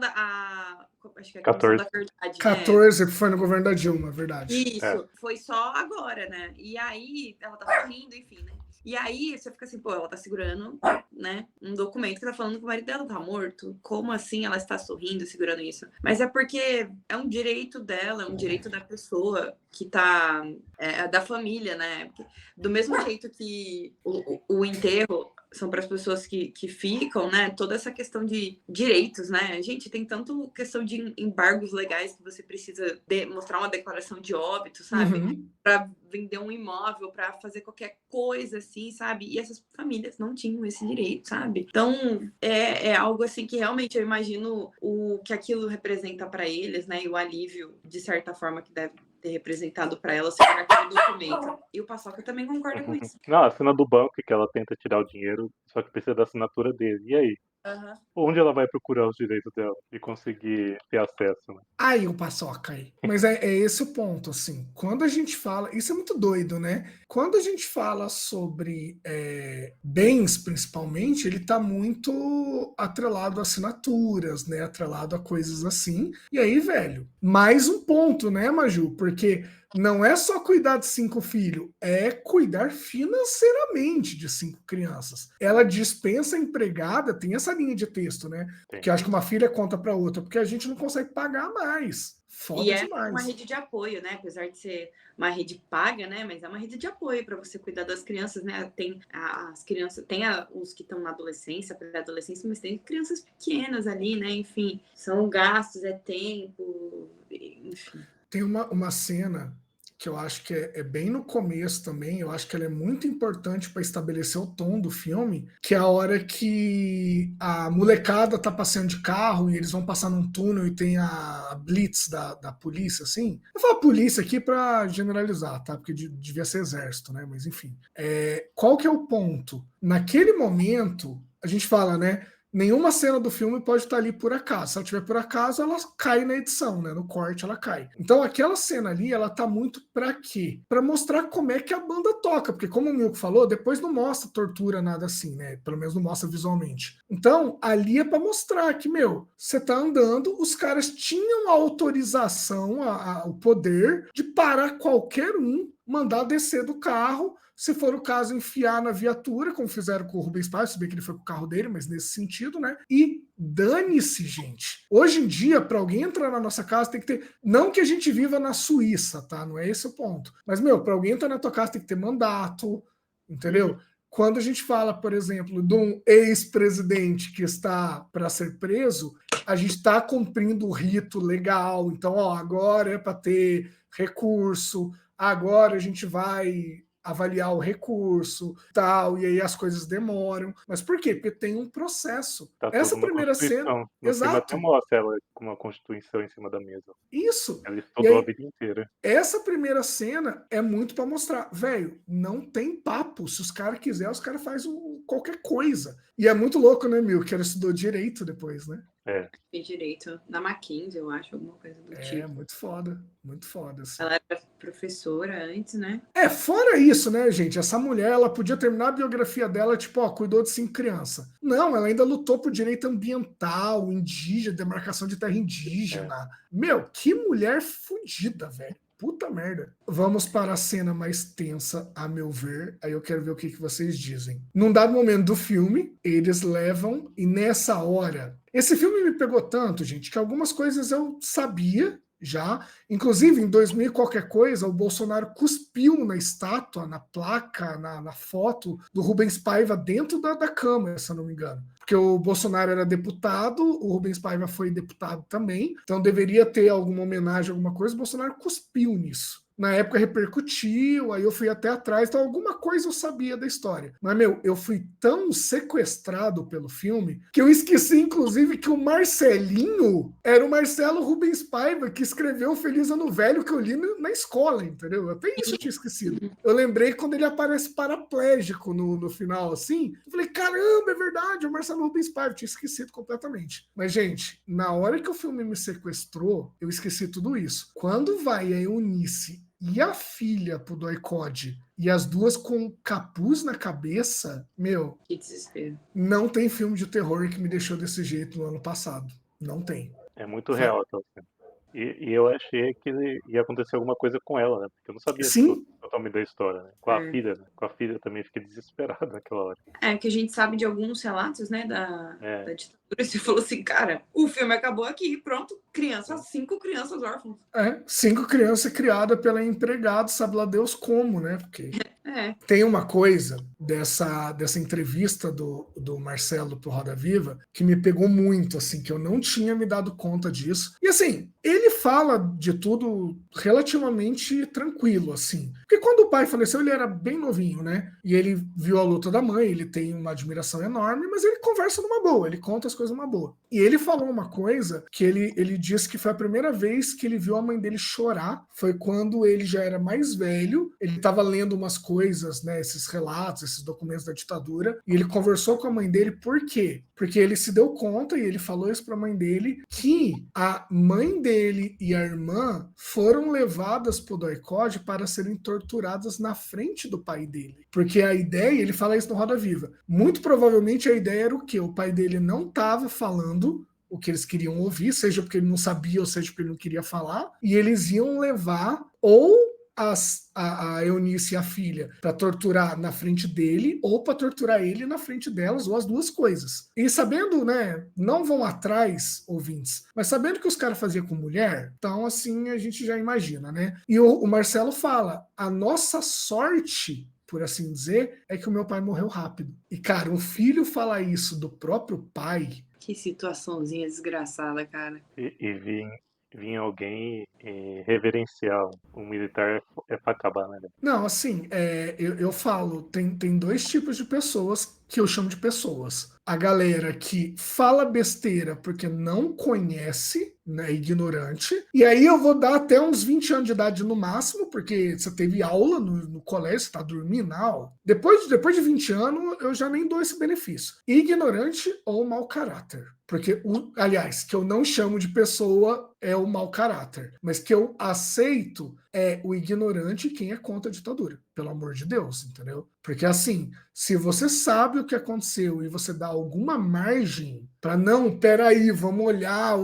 acho que é a comissão 14. da verdade, 14, né? Foi no governo da Dilma, verdade. Isso, foi só agora, né? E aí, ela tá sorrindo, enfim, né? E aí, você fica assim, pô, ela tá segurando, né, um documento que tá falando que o marido dela tá morto. Como assim ela está sorrindo, segurando isso? Mas é porque é um direito dela, é um direito da pessoa que tá... da família, né? Do mesmo jeito que o enterro são para as pessoas que ficam, né? Toda essa questão de direitos, né? Gente, tem tanto questão de embargos legais que você precisa mostrar uma declaração de óbito, sabe? Uhum. Para vender um imóvel, para fazer qualquer coisa, assim, sabe? E essas famílias não tinham esse direito, sabe? Então, é algo assim que realmente eu imagino o que aquilo representa para eles, né? E o alívio, de certa forma, que deve ter representado para ela segurar aquele documento. E o Paçoca também concorda com isso. Não, a cena do banco que ela tenta tirar o dinheiro, só que precisa da assinatura dele. E aí? Uhum. Onde ela vai procurar os direitos dela e conseguir ter acesso, né? Aí o Paçoca aí. Mas é esse o ponto, assim. Quando a gente fala... Isso é muito doido, né? Quando a gente fala sobre bens, principalmente, ele tá muito atrelado a assinaturas, né? Atrelado a coisas assim. E aí, velho, mais um ponto, né, Maju? Porque não é só cuidar de 5 filhos, é cuidar financeiramente de 5 crianças. Ela dispensa a empregada, tem essa linha de texto, né? Sim. Que acho que uma filha conta para outra, porque a gente não consegue pagar mais. Foda e é demais. Uma rede de apoio, né? Apesar de ser uma rede paga, né? Mas é uma rede de apoio para você cuidar das crianças, né? Tem as crianças, tem os que estão na adolescência, pré-adolescência, mas tem crianças pequenas ali, né? Enfim, são gastos, é tempo, enfim. Tem uma cena que eu acho que é bem no começo também, eu acho que ela é muito importante para estabelecer o tom do filme, que é a hora que a molecada tá passeando de carro e eles vão passar num túnel e tem a blitz da polícia, assim. Eu falo polícia aqui para generalizar, tá? Porque devia ser exército, né? Mas enfim. Qual que é o ponto? Naquele momento, a gente fala, né? Nenhuma cena do filme pode estar ali por acaso. Se ela tiver por acaso, ela cai na edição, né? No corte ela cai. Então aquela cena ali, ela tá muito pra quê? Pra mostrar como é que a banda toca, porque como o Milko falou, depois não mostra tortura, nada assim, né? Pelo menos não mostra visualmente. Então, ali é pra mostrar que, meu, você tá andando, os caras tinham a autorização, o poder de parar qualquer um, mandar descer do carro, se for o caso, enfiar na viatura, como fizeram com o Rubens Paiva, se bem que ele foi com o carro dele, mas nesse sentido, né? E dane-se, gente. Hoje em dia, para alguém entrar na nossa casa, tem que ter. Não que a gente viva na Suíça, tá? Não é esse o ponto. Mas, meu, para alguém entrar na tua casa, tem que ter mandato, entendeu? Quando a gente fala, por exemplo, de um ex-presidente que está para ser preso, a gente está cumprindo o rito legal. Então, ó, agora é para ter recurso, agora a gente vai avaliar o recurso, tal, e aí as coisas demoram. Mas por quê? Porque tem um processo. Tá Essa tudo na primeira cena, Constituição. No filme até exato, mostra ela com uma Constituição em cima da mesa. isso. Ela E estudou a aí, vida inteira. essa primeira cena é muito para mostrar, velho, não tem papo. Se os caras quiserem, os caras fazem qualquer coisa. E é muito louco, né, Mil? Que ela estudou direito depois, né? É. Fiz direito na Mackenzie, eu acho, alguma coisa do É, tipo. muito foda. Muito foda. Assim. Ela era professora antes, né? É, fora isso, né, gente? Essa mulher, ela podia terminar a biografia dela, tipo, ó, cuidou de 5 crianças. Não, ela ainda lutou por direito ambiental, indígena, demarcação de terra indígena. Meu, que mulher fodida, velho. Puta merda. Vamos para a cena mais tensa, a meu ver. Aí eu quero ver o que vocês dizem. Num dado momento do filme, eles levam, e nessa hora. Esse filme me pegou tanto, gente, que algumas coisas eu sabia já. Inclusive, em 2000 e qualquer coisa, o Bolsonaro cuspiu na estátua, na placa, na foto do Rubens Paiva dentro da Câmara, se eu não me engano. Porque o Bolsonaro era deputado, o Rubens Paiva foi deputado também, então deveria ter alguma homenagem, alguma coisa, o Bolsonaro cuspiu nisso. Na época repercutiu, aí eu fui até atrás, então alguma coisa eu sabia da história. Mas, meu, eu fui tão sequestrado pelo filme que eu esqueci, inclusive, que o Marcelinho era o Marcelo Rubens Paiva, que escreveu Feliz Ano Velho, que eu li na escola, entendeu? Até isso eu tinha esquecido. Eu lembrei quando ele aparece paraplégico no final, assim. Eu falei, caramba, é verdade, é o Marcelo Rubens Paiva, eu tinha esquecido completamente. Mas, gente, na hora que o filme me sequestrou, eu esqueci tudo isso. Quando vai a Eunice e a filha pro Doicode e as duas com capuz na cabeça, meu, Que desespero. não tem filme de terror que me deixou desse jeito no ano passado. Não tem. É muito real aquela cena. E eu achei que ia acontecer alguma coisa com ela, né? Porque eu não sabia Sim, totalmente da história, né? Com a filha, né? Com a filha também fiquei desesperado naquela hora. É que a gente sabe de alguns relatos, né, da ditadura. Você falou assim, cara, o filme acabou aqui, pronto, crianças, 5 crianças órfãs. 5 crianças criadas pela empregada, sabe lá Deus como, né? Porque tem uma coisa dessa entrevista do Marcelo pro Roda Viva que me pegou muito, assim, que eu não tinha me dado conta disso. E assim, ele fala de tudo relativamente tranquilo, assim. Porque quando o pai faleceu, ele era bem novinho, né? E ele viu a luta da mãe, ele tem uma admiração enorme, mas ele conversa numa boa, ele conta as coisas numa boa. E ele falou uma coisa que ele disse que foi a primeira vez que ele viu a mãe dele chorar, foi quando ele já era mais velho, ele estava lendo umas coisas, né, esses relatos, esses documentos da ditadura, e ele conversou com a mãe dele, por quê? Porque ele se deu conta, e ele falou isso para a mãe dele, que a mãe dele e a irmã foram levadas pro Doicode para serem torturadas na frente do pai dele. Porque a ideia, ele fala isso no Roda Viva, muito provavelmente a ideia era o quê? O pai dele não estava falando o que eles queriam ouvir, seja porque ele não sabia, ou seja porque ele não queria falar, e eles iam levar ou a Eunice e a filha para torturar na frente dele ou para torturar ele na frente delas, ou as duas coisas. E sabendo, né, não vão atrás, ouvintes, mas sabendo que os caras faziam com mulher, então assim a gente já imagina, né? E o Marcelo fala, a nossa sorte, por assim dizer, é que o meu pai morreu rápido. E cara, um filho falar isso do próprio pai... Que situaçãozinha desgraçada, cara. E vinha alguém e reverenciar um militar é pra acabar, né? Não, assim, eu falo, tem 2 tipos de pessoas que eu chamo de pessoas. A galera que fala besteira porque não conhece, né, ignorante. E aí eu vou dar até uns 20 anos de idade no máximo, porque você teve aula no colégio, você tá dormindo na aula. Depois de 20 anos, eu já nem dou esse benefício. Ignorante ou mau caráter. Porque, aliás, que eu não chamo de pessoa é o mau caráter. Mas que eu aceito é o ignorante quem é contra a ditadura. Pelo amor de Deus, entendeu? Porque assim, se você sabe o que aconteceu e você dá alguma margem para não, peraí, vamos olhar,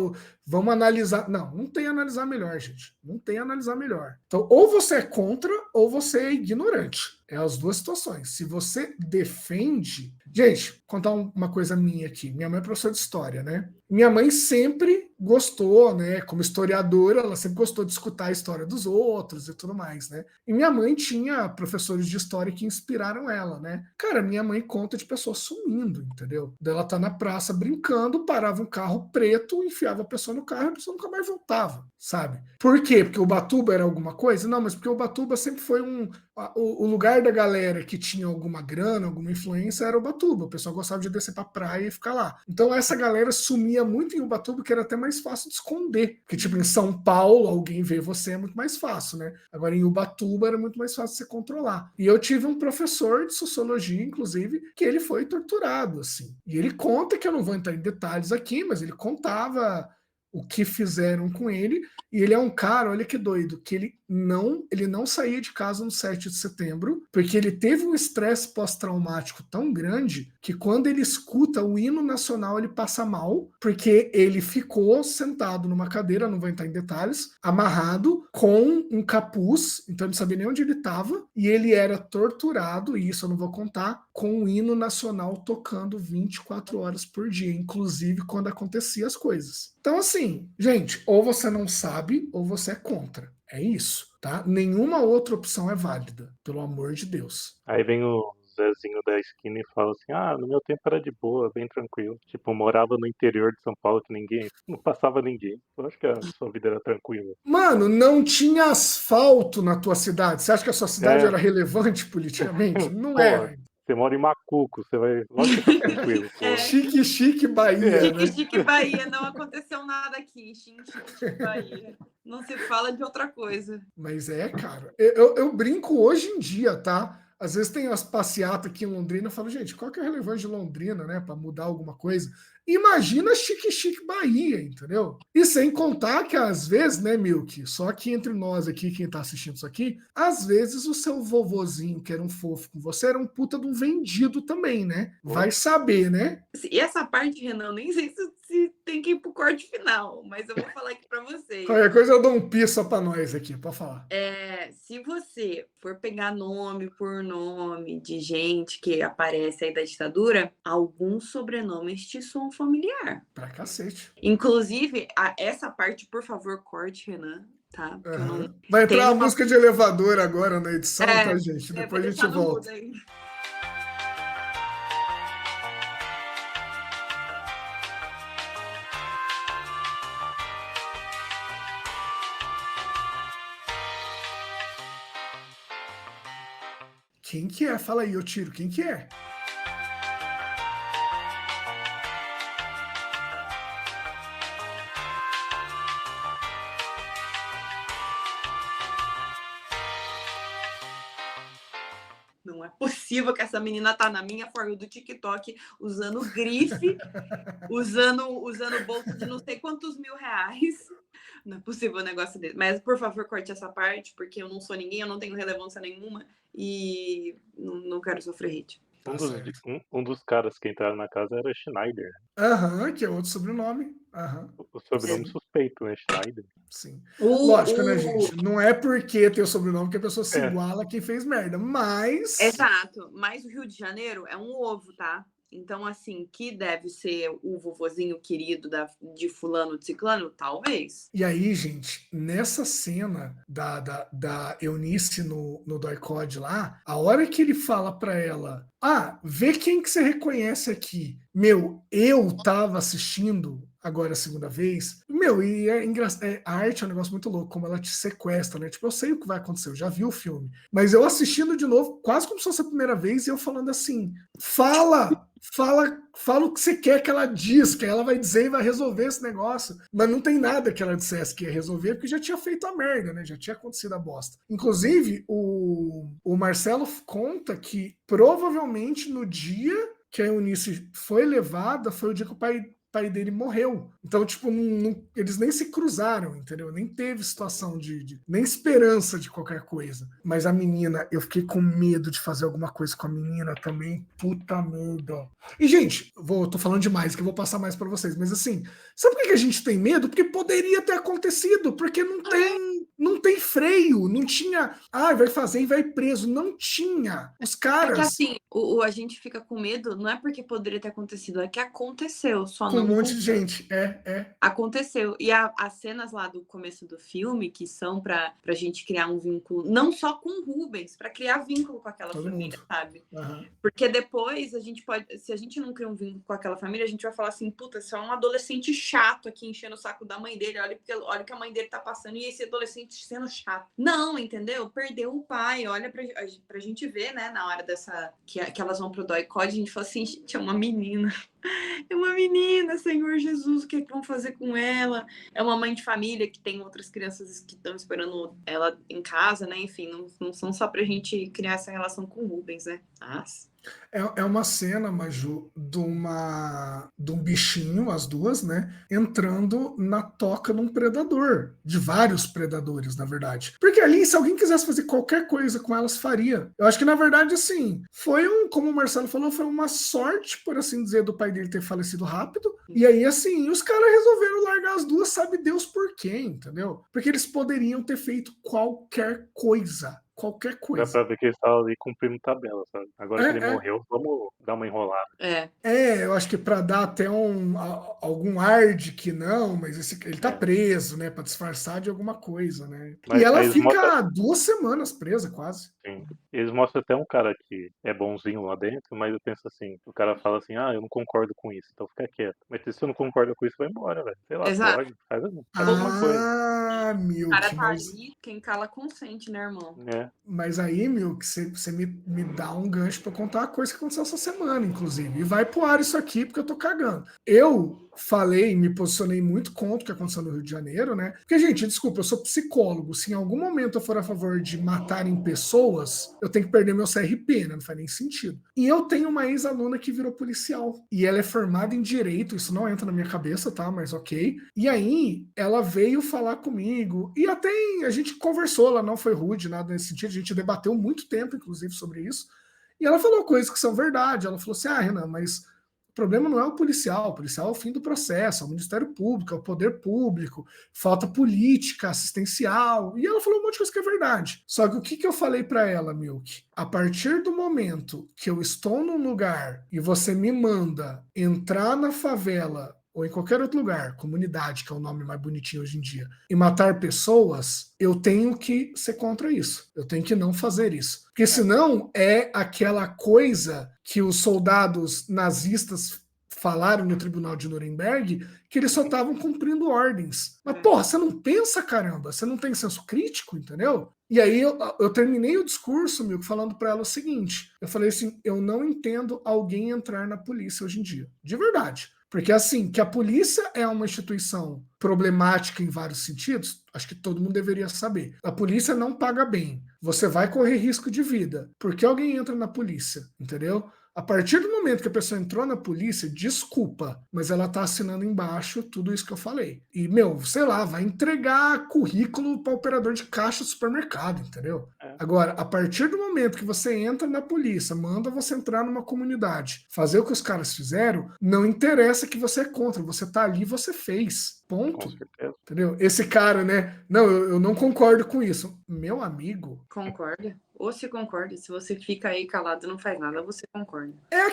vamos analisar. Não tem analisar melhor, gente. Não tem analisar melhor. Então, ou você é contra ou você é ignorante. É as duas situações. Se você defende... Gente, contar uma coisa minha aqui. Minha mãe é professora de história, né? Minha mãe sempre gostou, né? Como historiadora, ela sempre gostou de escutar a história dos outros e tudo mais, né? E minha mãe tinha professores de história que inspiraram ela, né? Cara, minha mãe conta de pessoas sumindo, entendeu? Ela tá na praça brincando, parava um carro preto, enfiava a pessoa no carro e a pessoa nunca mais voltava, sabe? Por quê? Porque Ubatuba era alguma coisa? Não, mas porque Ubatuba sempre foi o lugar da galera que tinha alguma grana, alguma influência era Ubatuba. O pessoal gostava de descer pra praia e ficar lá. Então essa galera sumia muito em Ubatuba, que era até mais fácil de esconder. Porque, tipo, em São Paulo, alguém vê você é muito mais fácil, né? Agora, em Ubatuba era muito mais fácil de você controlar. E eu tive um professor de sociologia, inclusive, que ele foi torturado, assim. E ele conta, que eu não vou entrar em detalhes aqui, mas ele contava o que fizeram com ele, e ele é um cara, olha que doido, que ele não saía de casa no 7 de setembro, porque ele teve um estresse pós-traumático tão grande que quando ele escuta o hino nacional ele passa mal, porque ele ficou sentado numa cadeira, não vou entrar em detalhes, amarrado com um capuz, então ele não sabia nem onde ele estava, e ele era torturado, e isso eu não vou contar, com o hino nacional tocando 24 horas por dia, inclusive quando acontecia as coisas. Então assim, gente, ou você não sabe, ou você é contra. É isso, tá? Nenhuma outra opção é válida, pelo amor de Deus. Aí vem o Zezinho da esquina e fala assim, no meu tempo era de boa, bem tranquilo. Tipo, eu morava no interior de São Paulo que não passava ninguém. Eu acho que a sua vida era tranquila. Mano, não tinha asfalto na tua cidade. Você acha que a sua cidade É. era relevante politicamente? Não Porra, era. você mora em Macuco, você vai. Lógico que tá tranquilo, pô. Chique Bahia, né? Chique Bahia, não aconteceu nada aqui. Chique Bahia. Não se fala de outra coisa. Mas cara, eu brinco hoje em dia, tá? Às vezes tem as passeatas aqui em Londrina, eu falo, gente, qual que é a relevância de Londrina, né? Para mudar alguma coisa. Imagina Chique Bahia, entendeu? E sem contar que às vezes, né, Milk, só que entre nós aqui, quem tá assistindo isso aqui, às vezes o seu vovozinho, que era um fofo com você, era um puta de um vendido também, né? Vai saber, né? E essa parte, Renan, nem sei se tem que ir pro corte final, mas eu vou falar aqui pra vocês. Qualquer coisa eu dou um piso pra nós aqui, pode falar. Se você for pegar nome por nome de gente que aparece aí da ditadura, alguns sobrenomes te soam familiar. Pra cacete. Inclusive, essa parte, por favor, corte, Renan, tá? Uhum. Vai entrar a música de elevador agora na edição, tá, gente? Depois a gente volta. Quem que é? Fala aí, eu tiro. Quem que é? Não é possível que essa menina tá na minha For You do TikTok usando grife, usando bolsa de não sei quantos R$1.000. Não é possível um negócio desse. Mas, por favor, corte essa parte, porque eu não sou ninguém, eu não tenho relevância nenhuma e não quero sofrer hate. Um dos caras que entraram na casa era Schneider. Aham, que é outro sobrenome. O sobrenome suspeito, né? Schneider. Sim. Lógico, né, gente? Não é porque tem o sobrenome que a pessoa se iguala a quem fez merda, mas... Exato. Mas o Rio de Janeiro é um ovo, tá? Então, assim, que deve ser o vovozinho querido de fulano, de ciclano? Talvez. E aí, gente, nessa cena da Eunice no doicode lá, a hora que ele fala pra ela, vê quem que você reconhece aqui. Meu, eu tava assistindo agora a segunda vez. Meu, e é engraçado. A arte é um negócio muito louco, como ela te sequestra, né? Tipo, eu sei o que vai acontecer, eu já vi o filme. Mas eu assistindo de novo, quase como se fosse a primeira vez, e eu falando assim: fala o que você quer que ela diz, que ela vai dizer e vai resolver esse negócio. Mas não tem nada que ela dissesse que ia resolver, porque já tinha feito a merda, né? Já tinha acontecido a bosta. Inclusive, o Marcelo conta que provavelmente no dia que a Eunice foi levada, foi o dia que o pai dele morreu. Então, tipo, eles nem se cruzaram, entendeu? Nem teve situação nem esperança de qualquer coisa. Mas a menina, eu fiquei com medo de fazer alguma coisa com a menina também. Puta merda. E, gente, tô falando demais, que eu vou passar mais pra vocês. Mas, assim, sabe por que a gente tem medo? Porque poderia ter acontecido. Porque não tem freio. Não tinha, vai fazer e vai preso. Não tinha. Os caras... É que, assim, a gente fica com medo, não é porque poderia ter acontecido, é que aconteceu, só com não um monte de gente, Aconteceu. E as cenas lá do começo do filme, que são pra gente criar um vínculo, não só com o Rubens, pra criar vínculo com aquela família, sabe? Uhum. Porque depois a gente pode, se a gente não cria um vínculo com aquela família, a gente vai falar assim, puta, esse é um adolescente chato aqui enchendo o saco da mãe dele, olha o que a mãe dele tá passando, e esse adolescente sendo chato. Não, entendeu? Perdeu o pai, olha pra gente ver, né, na hora dessa, que elas vão pro DOI-CODE, a gente fala assim, gente, é uma menina. É uma menina, Senhor Jesus, o que vão fazer com ela? É uma mãe de família que tem outras crianças que estão esperando ela em casa, né? Enfim, não são só pra gente criar essa relação com o Rubens, né? É uma cena, Maju, de um bichinho, as duas, né? Entrando na toca de um predador. De vários predadores, na verdade. Porque ali, se alguém quisesse fazer qualquer coisa com elas, faria. Eu acho que, na verdade, assim, como o Marcelo falou, foi uma sorte, por assim dizer, do pai dele ter falecido rápido. E aí, assim, os caras resolveram largar as duas, sabe Deus por quê, entendeu? Porque eles poderiam ter feito qualquer coisa. Qualquer coisa. Dá pra ver que eles estavam ali cumprindo tabela, sabe? Agora que ele morreu, vamos dar uma enrolada. Eu acho que pra dar até algum ar de que não, mas ele tá preso, né? Pra disfarçar de alguma coisa, né? Mas, e ela fica 2 semanas presa, quase. Sim. Eles mostram até um cara que é bonzinho lá dentro, mas eu penso assim, o cara fala assim, eu não concordo com isso, então fica quieto. Mas se você não concorda com isso, vai embora, velho. Sei lá, pode, faz alguma coisa. Milk, o cara tá ali, quem cala consente, né, irmão? Mas aí, Milk, você me dá um gancho pra contar uma coisa que aconteceu essa semana, inclusive. E vai pro ar isso aqui, porque eu tô cagando. Eu me posicionei muito contra o que aconteceu no Rio de Janeiro, né? Porque, gente, desculpa, eu sou psicólogo. Se em algum momento eu for a favor de matarem pessoas, eu tenho que perder meu CRP, né? Não faz nem sentido. E eu tenho uma ex-aluna que virou policial. E ela é formada em Direito, isso não entra na minha cabeça, tá? Mas ok. E aí, ela veio falar comigo. E até a gente conversou, ela não foi rude, nada nesse sentido. A gente debateu muito tempo, inclusive, sobre isso. E ela falou coisas que são verdade. Ela falou assim, Renan, mas o problema não é o policial é o fim do processo, é o Ministério Público, é o poder público, falta política, assistencial. E ela falou um monte de coisa que é verdade. Só que o que eu falei para ela, Milk? A partir do momento que eu estou num lugar e você me manda entrar na favela ou em qualquer outro lugar, comunidade, que é o nome mais bonitinho hoje em dia, e matar pessoas, eu tenho que ser contra isso. Eu tenho que não fazer isso. Porque senão é aquela coisa que os soldados nazistas falaram no Tribunal de Nuremberg, que eles só estavam cumprindo ordens. Mas, porra, você não pensa, caramba? Você não tem senso crítico, entendeu? E aí eu terminei o discurso, Milk, falando para ela o seguinte. Eu falei assim, eu não entendo alguém entrar na polícia hoje em dia. De verdade. Porque, assim, que a polícia é uma instituição problemática em vários sentidos, acho que todo mundo deveria saber. A polícia não paga bem. Você vai correr risco de vida. Por que alguém entra na polícia? Entendeu? A partir do momento que a pessoa entrou na polícia, desculpa, mas ela tá assinando embaixo tudo isso que eu falei. E, sei lá, vai entregar currículo para operador de caixa do supermercado, entendeu? Agora, a partir do momento que você entra na polícia, manda você entrar numa comunidade, fazer o que os caras fizeram, não interessa que você é contra, você tá ali, você fez. Ponto. Entendeu? Esse cara, né? Não, eu não concordo com isso. Meu amigo. Concorda? Ou se concorda, se você fica aí calado e não faz nada, você concorda. É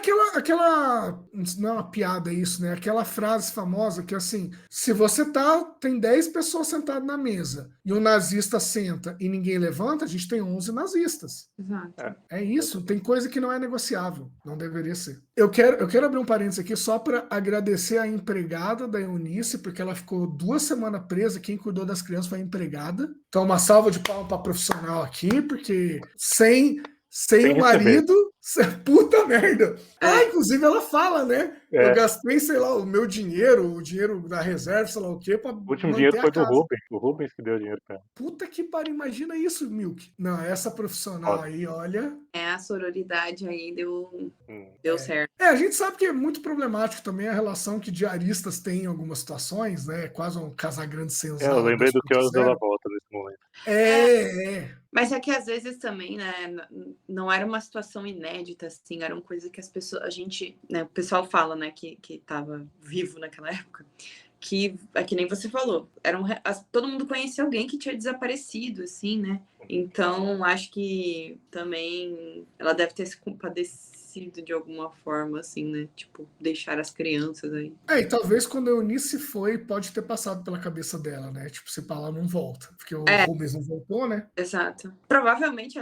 não é uma piada isso, né? Aquela frase famosa que assim, se você tem 10 pessoas sentadas na mesa e um nazista senta e ninguém levanta, a gente tem 11 nazistas. Exato. É isso, tem coisa que não é negociável, não deveria ser. Eu quero abrir um parênteses aqui só para agradecer a empregada da Eunice, porque ela ficou 2 semanas presa, quem cuidou das crianças foi a empregada. Então uma salva de palmas para profissional aqui, porque sem o marido, puta merda. Inclusive ela fala, né? Eu gastei, sei lá, o meu dinheiro, o dinheiro da reserva, sei lá o quê, pra O último manter dinheiro a foi do casa. Rubens. O Rubens que deu dinheiro pra ela. Puta que pariu, imagina isso, Milk. Não, essa profissional aí, olha... A sororidade aí deu certo. A gente sabe que é muito problemático também a relação que diaristas têm em algumas situações, né? É quase um Casagrande Senzala. Eu lembrei do que horas ela volta nesse momento. Mas é que às vezes também, né, não era uma situação inédita, assim, era uma coisa que as pessoas, a gente, né, o pessoal fala, né, que tava vivo naquela época, que é que nem você falou, todo mundo conhecia alguém que tinha desaparecido, assim, né? Então, acho que também ela deve ter se compadecido de alguma forma, assim, né? Tipo, deixar as crianças aí. E talvez quando a Eunice foi, pode ter passado pela cabeça dela, né? Tipo, se pra lá não volta. Porque o Rubens não voltou, né? Exato. Provavelmente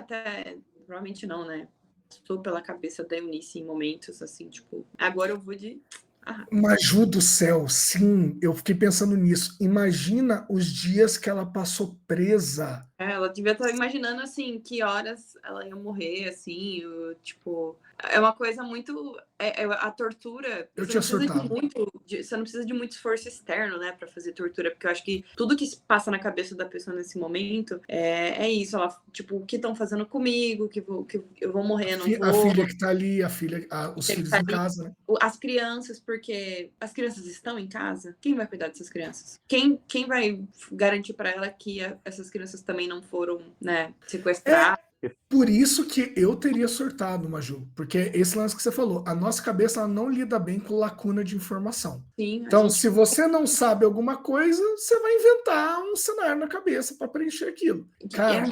não, né? Passou pela cabeça da Eunice em momentos, assim, tipo, agora eu vou de... Maju do céu, sim, eu fiquei pensando nisso. Imagina os dias que ela passou presa. Ela devia estar imaginando, assim, que horas ela ia morrer, assim, tipo... É uma coisa muito... a tortura... Eu tinha surtado. Você não precisa de muito esforço externo, né, pra fazer tortura, porque eu acho que tudo que passa na cabeça da pessoa nesse momento é isso, ela, tipo, o que estão fazendo comigo, que eu vou morrer, não vou... A filha que tá ali, os filhos em casa, né? As crianças, porque as crianças estão em casa, quem vai cuidar dessas crianças? Quem vai garantir para ela que essas crianças também não foram, né, sequestradas? Por isso que eu teria surtado, Maju, porque esse lance que você falou, a nossa cabeça ela não lida bem com lacuna de informação. Sim, então, se você não sabe alguma coisa, você vai inventar um cenário na cabeça para preencher aquilo. Cara,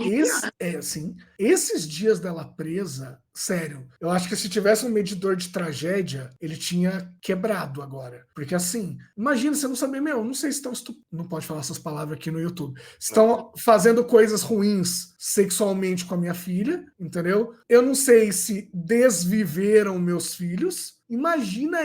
esses dias dela presa, sério, eu acho que se tivesse um medidor de tragédia, ele tinha quebrado agora. Porque assim, imagina você não saber, não sei se estão... Não pode falar essas palavras aqui no YouTube. Estão fazendo coisas ruins sexualmente com a minha filha, entendeu? Eu não sei se desviveram meus filhos. Imagina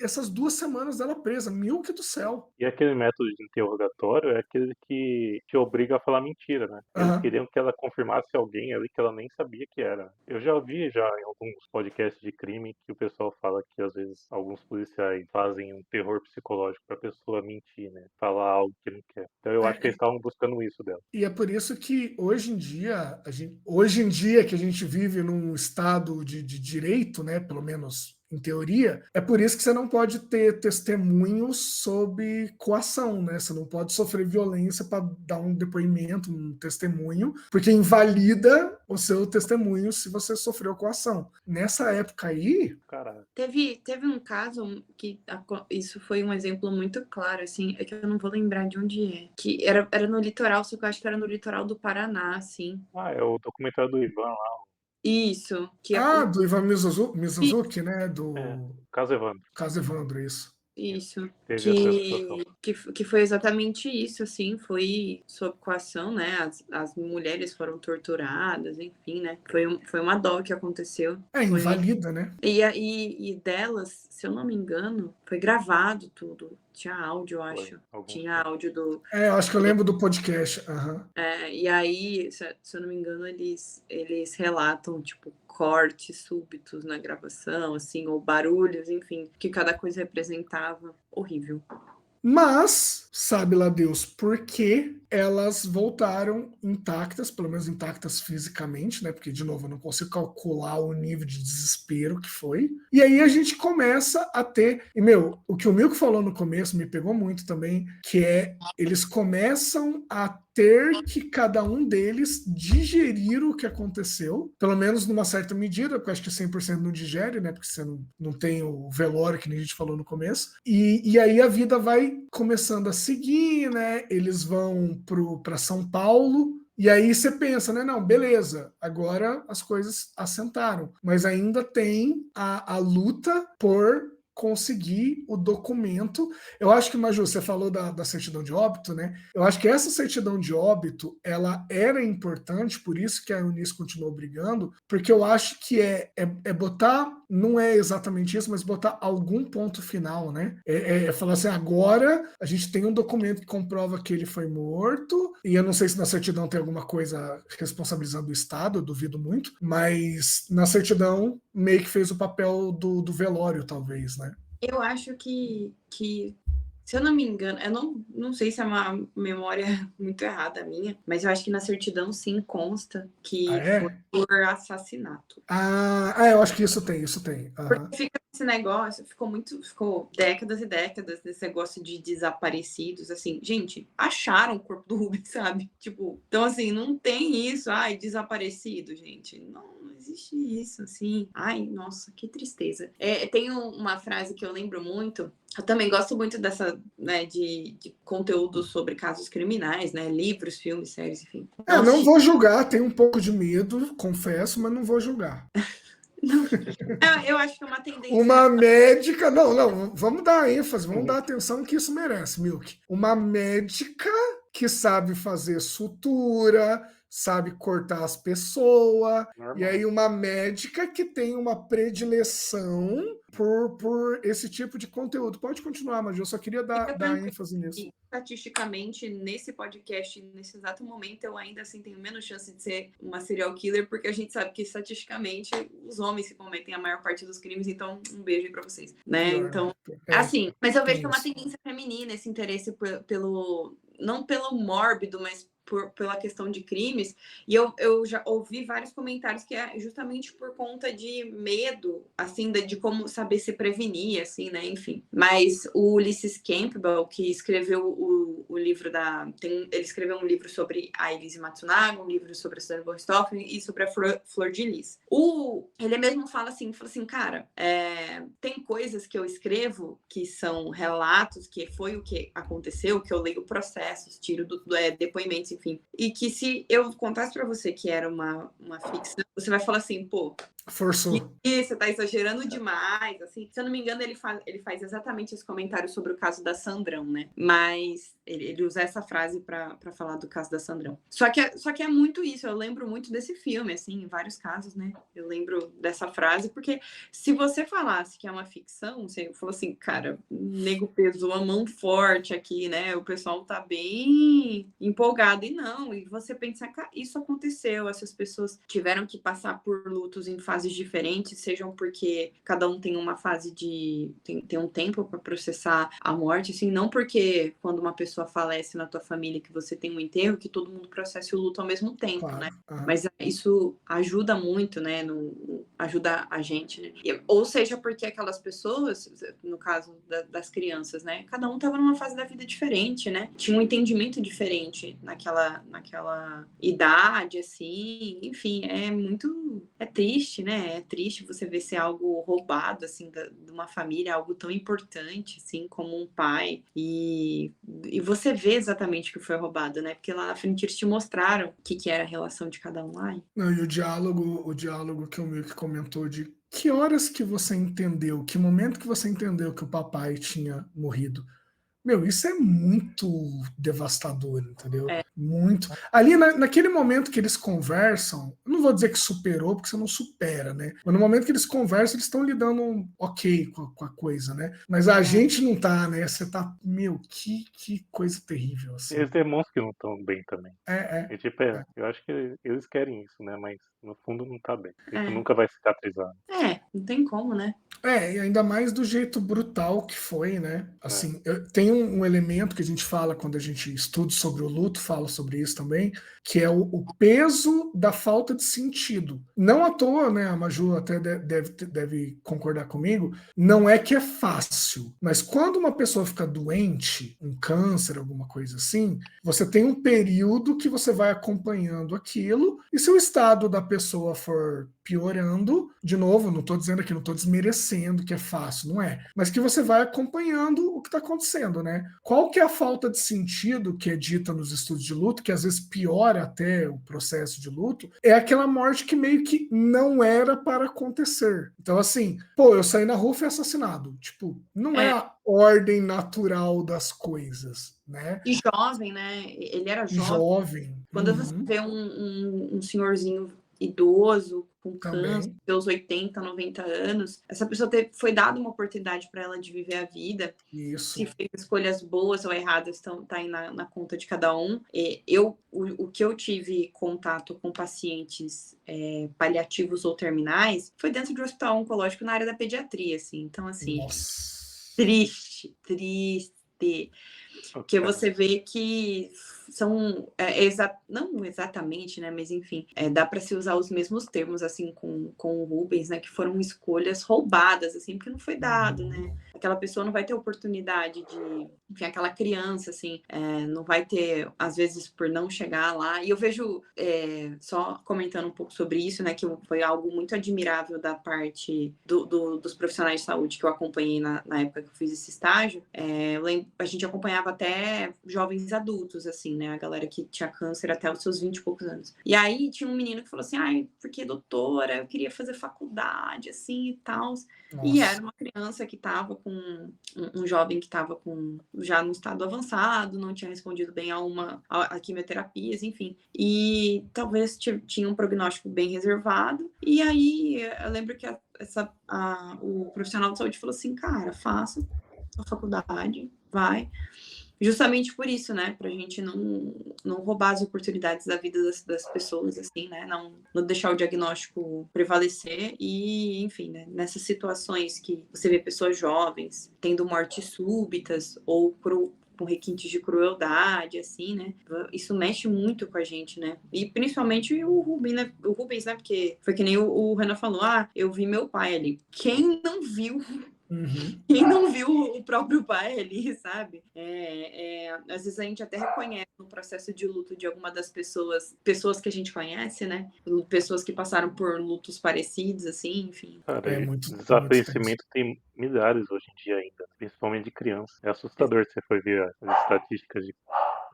essas 2 semanas dela presa, Milk do céu. E aquele método de interrogatório é aquele que te obriga a falar mentira, né? Eles queriam que ela confirmasse alguém ali que ela nem sabia que era. Eu já ouvi em alguns podcasts de crime que o pessoal fala que às vezes alguns policiais fazem um terror psicológico pra pessoa mentir, né? Falar algo que não quer. Então eu acho que eles estavam buscando isso dela. E é por isso que hoje em dia que a gente vive num estado de direito, né? Pelo menos em teoria, é por isso que você não pode ter testemunhos sob coação, né? Você não pode sofrer violência para dar um depoimento, um testemunho, porque invalida o seu testemunho se você sofreu coação. Nessa época aí... Caralho. Teve um caso que isso foi um exemplo muito claro, assim, é que eu não vou lembrar de onde é. Que era no litoral, só que eu acho que era no litoral do Paraná, assim. É o documentário do Ivan lá. Isso. Do Ivan Mizanzuki, né? Do Caso Evandro. Caso Evandro, isso. Isso. Teve Que foi exatamente isso, assim, foi sob coação, né? As mulheres foram torturadas, enfim, né? Foi uma dó que aconteceu. Invalida, né? E delas, se eu não me engano, foi gravado tudo. Tinha áudio, eu acho. Tinha áudio do... Eu acho que eu lembro do podcast. E aí, se eu não me engano, eles relatam, tipo, cortes súbitos na gravação, assim, ou barulhos, enfim, que cada coisa representava. Horrível. Mas, sabe lá Deus por que elas voltaram intactas, pelo menos intactas fisicamente, né? Porque, de novo, eu não consigo calcular o nível de desespero que foi. E aí a gente começa a ter... E, o que o Milk falou no começo me pegou muito também, que eles começam a ter que cada um deles digerir o que aconteceu, pelo menos numa certa medida, porque eu acho que 100% não digere, né? Porque você não tem o velório, que nem a gente falou no começo. E aí a vida vai começando a seguir, né? Eles vão para São Paulo, E aí você pensa, né? Não, beleza, agora as coisas assentaram. Mas ainda tem a luta por conseguir o documento. Eu acho que, Maju, você falou da certidão de óbito, né? Eu acho que essa certidão de óbito, ela era importante, por isso que a Eunice continuou brigando, porque eu acho que é botar, não é exatamente isso, mas botar algum ponto final, né? É falar assim, agora a gente tem um documento que comprova que ele foi morto, e eu não sei se na certidão tem alguma coisa responsabilizando o Estado, eu duvido muito, mas na certidão meio que fez o papel do velório, talvez, né? Eu acho que, se eu não me engano, eu não sei se é uma memória muito errada minha, mas eu acho que na certidão sim consta que foi por assassinato. Eu acho que isso tem. Porque fica esse negócio, ficou décadas e décadas nesse negócio de desaparecidos, assim, gente, acharam o corpo do Rubens, sabe? Tipo, então assim, não tem isso, desaparecido, gente, não existe isso, assim, nossa, que tristeza. Tem uma frase que eu lembro muito, eu também gosto muito dessa, né, de conteúdo sobre casos criminais, né, livros, filmes, séries, enfim. Não vou julgar, tenho um pouco de medo, confesso, mas não vou julgar. Não, eu acho que é uma tendência. Uma médica. Não, vamos dar ênfase, vamos dar atenção que isso merece, Milk. Uma médica que sabe fazer sutura, sabe cortar as pessoas. Normal. E aí, uma médica que tem uma predileção por esse tipo de conteúdo. Pode continuar, mas eu só queria dar ênfase nisso. E, estatisticamente, nesse podcast, nesse exato momento, eu ainda assim tenho menos chance de ser uma serial killer, porque a gente sabe que estatisticamente os homens que cometem a maior parte dos crimes, então um beijo aí pra vocês, né? Então, assim, mas eu vejo que é uma tendência feminina esse interesse não pelo mórbido, mas pela questão de crimes, e eu já ouvi vários comentários que é justamente por conta de medo, assim, de como saber se prevenir, assim, né, enfim. Mas o Ulysses Campbell, que escreveu o livro ele escreveu um livro sobre a Elise Matsunaga, um livro sobre a Suzanne von Richthofen e sobre a Flor de Lis. Ele mesmo fala assim, cara, tem coisas que eu escrevo que são relatos, que foi o que aconteceu, que eu leio processos, tiro depoimentos, enfim. E que se eu contasse para você que era uma ficção, você vai falar assim, pô, forçou. Você tá exagerando demais, assim. Se eu não me engano, ele faz exatamente esse comentário sobre o caso da Sandrão, né? Mas ele usa essa frase para falar do caso da Sandrão. Só que é muito isso. Eu lembro muito desse filme, assim, em vários casos, né? Eu lembro dessa frase, porque se você falasse que é uma ficção, você falou assim, cara, o nego pesou a mão forte aqui, né? O pessoal tá bem empolgado. E não, e você pensa, cara, isso aconteceu, essas pessoas tiveram que passar por lutos em fases diferentes, sejam porque cada um tem uma fase tem um tempo para processar a morte, assim, não porque quando uma pessoa falece na tua família que você tem um enterro, que todo mundo processe o luto ao mesmo tempo, claro, né? Mas isso ajuda muito, né? Ajuda a gente, né? Ou seja, porque aquelas pessoas, no caso das crianças, né? Cada um estava numa fase da vida diferente, né? Tinha um entendimento diferente naquela idade, assim, enfim, é triste, né? É triste você ver ser algo roubado, assim, de uma família, algo tão importante, assim, como um pai, e você vê exatamente o que foi roubado, né? Porque lá na frente eles te mostraram o que era a relação de cada um lá. Não, e o diálogo que o Milk comentou de que horas que você entendeu, que momento que você entendeu que o papai tinha morrido. Meu, isso é muito devastador, entendeu? Muito. Ali, naquele momento que eles conversam, eu não vou dizer que superou, porque você não supera, né? Mas no momento que eles conversam, eles estão lidando ok com a coisa, né? Mas a gente não tá, né? Você tá, meu, que coisa terrível, assim. Eles demonstram que não estão bem também. Eu acho que eles querem isso, né? Mas no fundo não tá bem. Isso nunca vai cicatrizar. Não tem como, né? E ainda mais do jeito brutal que foi, né? Assim, tem um elemento que a gente fala quando a gente estuda sobre o luto, fala sobre isso também, que é o peso da falta de sentido. Não à toa, né? A Maju até deve concordar comigo, não é que é fácil, mas quando uma pessoa fica doente, um câncer, alguma coisa assim, você tem um período que você vai acompanhando aquilo, e se o estado da pessoa for piorando. De novo, não tô dizendo aqui, não tô desmerecendo que é fácil, não é. Mas que você vai acompanhando o que tá acontecendo, né? Qual que é a falta de sentido que é dita nos estudos de luto, que às vezes piora até o processo de luto, é aquela morte que meio que não era para acontecer. Então, assim, pô, eu saí na rua e fui assassinado. Tipo, não é a ordem natural das coisas, né? E jovem, né? Ele era jovem. Jovem. Quando você vê um senhorzinho idoso, com câncer, seus 80, 90 anos, essa pessoa foi dada uma oportunidade para ela de viver a vida. Isso. Se fez escolhas boas ou erradas, tá aí na conta de cada um. O que eu tive contato com pacientes paliativos ou terminais foi dentro de um hospital oncológico na área da pediatria, assim. Então, assim, triste. Porque você vê que são não exatamente, né, mas enfim, dá para se usar os mesmos termos assim com o Rubens, né, que foram escolhas roubadas, assim, porque não foi dado, né? Aquela pessoa não vai ter oportunidade de, enfim, aquela criança, assim, não vai ter, às vezes, por não chegar lá. E eu vejo, só comentando um pouco sobre isso, né, que foi algo muito admirável da parte dos profissionais de saúde que eu acompanhei na época que eu fiz esse estágio. A gente acompanhava até jovens adultos, assim, né, a galera que tinha câncer até os seus 20 e poucos anos. E aí tinha um menino que falou assim, ai, porque doutora, eu queria fazer faculdade, assim, e tal. E era uma criança que estava com um jovem que estava já no estado avançado, não tinha respondido bem a quimioterapias, enfim. E talvez tinha um prognóstico bem reservado. E aí eu lembro que o profissional de saúde falou assim, cara, faça a faculdade, vai. Justamente por isso, né? Pra gente não roubar as oportunidades da vida das pessoas, assim, né? Não deixar o diagnóstico prevalecer e, enfim, né? Nessas situações que você vê pessoas jovens tendo mortes súbitas ou com requintes de crueldade, assim, né? Isso mexe muito com a gente, né? E principalmente o Rubens, né? Porque foi que nem o Renan falou, eu vi meu pai ali. Quem não viu... Quem não viu o próprio pai ali, sabe? Às vezes a gente até reconhece no processo de luto de alguma das pessoas que a gente conhece, né? Pessoas que passaram por lutos parecidos, assim, enfim. Cara, desaparecimento tem milhares hoje em dia ainda, principalmente de crianças. É assustador se você for ver as estatísticas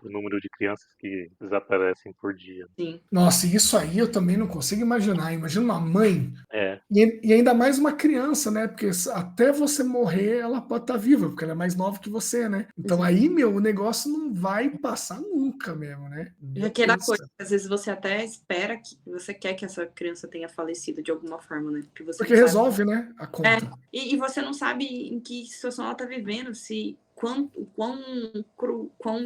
do número de crianças que desaparecem por dia. Sim. Nossa, isso aí eu também não consigo imaginar. Imagina uma mãe É. e ainda mais uma criança, né? Porque até você morrer, ela pode estar viva, porque ela é mais nova que você, né? Então aí, o negócio não vai passar nunca mesmo, né? É aquela coisa, às vezes você até espera que você quer que essa criança tenha falecido de alguma forma, né? Porque resolve, né? A conta. E você não sabe em que situação ela tá vivendo, se quão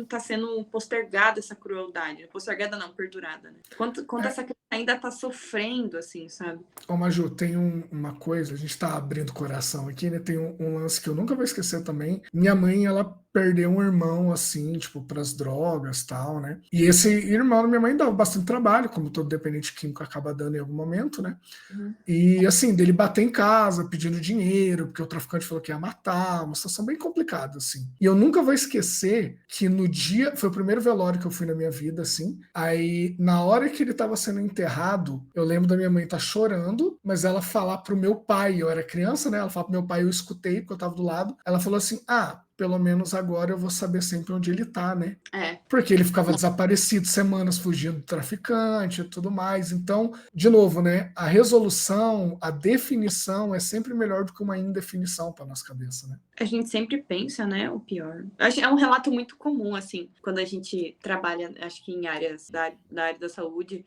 tá sendo postergada essa crueldade. Postergada não, perdurada, né? Quanto essa criança ainda tá sofrendo, assim, sabe? Ô, Maju, tem uma coisa, a gente tá abrindo o coração aqui, né? Tem um lance que eu nunca vou esquecer também. Minha mãe, ela perdeu um irmão, assim, tipo, pras drogas e tal, né? E esse irmão da minha mãe dava bastante trabalho, como todo dependente químico acaba dando em algum momento, né? E, assim, dele bater em casa, pedindo dinheiro, porque o traficante falou que ia matar, uma situação bem complicada, assim. E eu nunca vou esquecer que no dia, foi o primeiro velório que eu fui na minha vida, assim, aí, na hora que ele tava sendo enterrado, eu lembro da minha mãe tá chorando, mas ela falar pro meu pai, eu era criança, né? Ela falou pro meu pai, eu escutei, porque eu tava do lado, ela falou assim, pelo menos agora eu vou saber sempre onde ele tá, né? Porque ele ficava desaparecido semanas, fugindo do traficante e tudo mais. Então, de novo, né? A resolução, a definição é sempre melhor do que uma indefinição para nossa cabeça, né? A gente sempre pensa, né, o pior. É um relato muito comum, assim, quando a gente trabalha, acho que em áreas da área da saúde,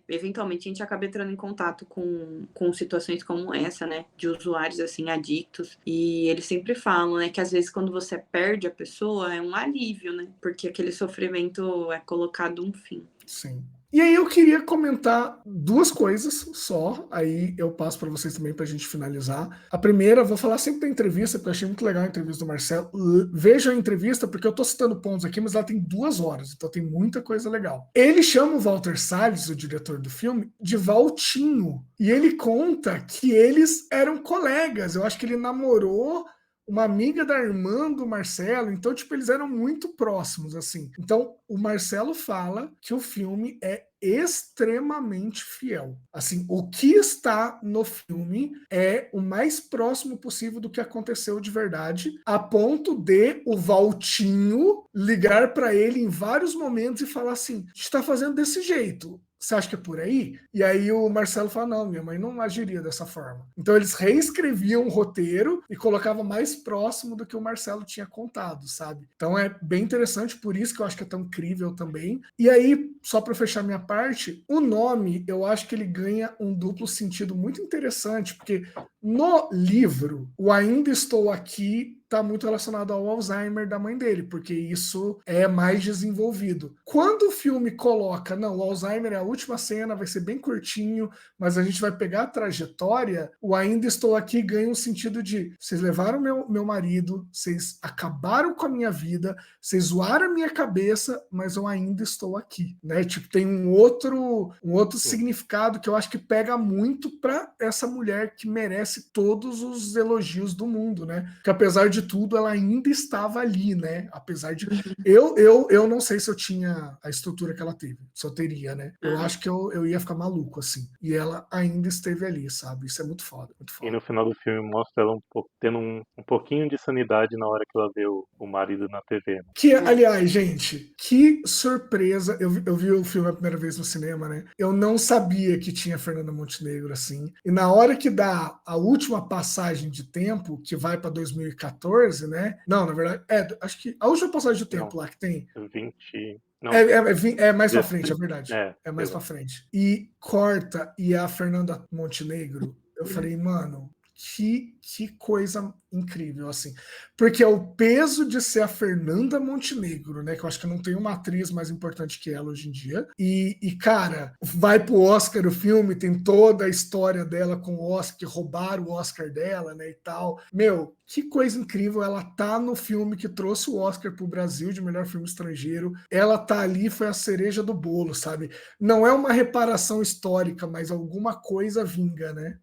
eventualmente a gente acaba entrando em contato com situações como essa, né, de usuários, assim, adictos, e eles sempre falam, né, que às vezes quando você perde a pessoa, é um alívio, né, porque aquele sofrimento é colocado um fim. Sim. E aí eu queria comentar duas coisas só, aí eu passo para vocês também para a gente finalizar. A primeira, vou falar sempre da entrevista, porque eu achei muito legal a entrevista do Marcelo. Vejam a entrevista, porque eu tô citando pontos aqui, mas ela tem 2 horas, então tem muita coisa legal. Ele chama o Walter Salles, o diretor do filme, de Valtinho, e ele conta que eles eram colegas. Eu acho que ele namorou uma amiga da irmã do Marcelo, então, tipo, eles eram muito próximos, assim. Então, o Marcelo fala que o filme é extremamente fiel. Assim, o que está no filme é o mais próximo possível do que aconteceu de verdade, a ponto de o Valtinho ligar para ele em vários momentos e falar assim: a gente está fazendo desse jeito. Você acha que é por aí? E aí o Marcelo fala: não, minha mãe não agiria dessa forma. Então eles reescreviam o roteiro e colocavam mais próximo do que o Marcelo tinha contado, sabe? Então é bem interessante, por isso que eu acho que é tão incrível também. E aí, só para fechar minha parte, o nome, eu acho que ele ganha um duplo sentido muito interessante, porque no livro, o Ainda Estou Aqui está muito relacionado ao Alzheimer da mãe dele, porque isso é mais desenvolvido. Quando o filme coloca, não, o Alzheimer é a última cena, vai ser bem curtinho, mas a gente vai pegar a trajetória, o Ainda Estou Aqui ganha um sentido de: vocês levaram meu marido, vocês acabaram com a minha vida, vocês zoaram a minha cabeça, mas eu ainda estou aqui, né? Tipo, tem um outro significado que eu acho que pega muito para essa mulher que merece todos os elogios do mundo, né? Que apesar de tudo, ela ainda estava ali, né? Apesar de. Eu não sei se eu tinha a estrutura que ela teve, se eu teria, né? Eu acho que eu ia ficar maluco, assim. E ela ainda esteve ali, sabe? Isso é muito foda, muito E foda. no final do filme mostra ela tendo um pouquinho de sanidade na hora que ela vê o marido na TV. Né? Que, aliás, gente, que surpresa. Eu vi o filme a primeira vez no cinema, né? Eu não sabia que tinha Fernanda Montenegro assim. E na hora que dá a última passagem de tempo, que vai para 2014, né? Não, na verdade, acho que a última passagem de tempo Não, lá que tem. 20. Não, É mais pra frente, é verdade. É mais pra exato. frente. E corta e a Fernanda Montenegro, eu falei, mano, que coisa incrível, assim. Porque é o peso de ser a Fernanda Montenegro, né? Que eu acho que não tem uma atriz mais importante que ela hoje em dia. E cara, vai pro Oscar o filme, tem toda a história dela com o Oscar, que roubaram o Oscar dela, né? E tal. Meu, que coisa incrível. Ela tá no filme que trouxe o Oscar pro Brasil de melhor filme estrangeiro. Ela tá ali, foi a cereja do bolo, sabe? Não é uma reparação histórica, mas alguma coisa vinga, né?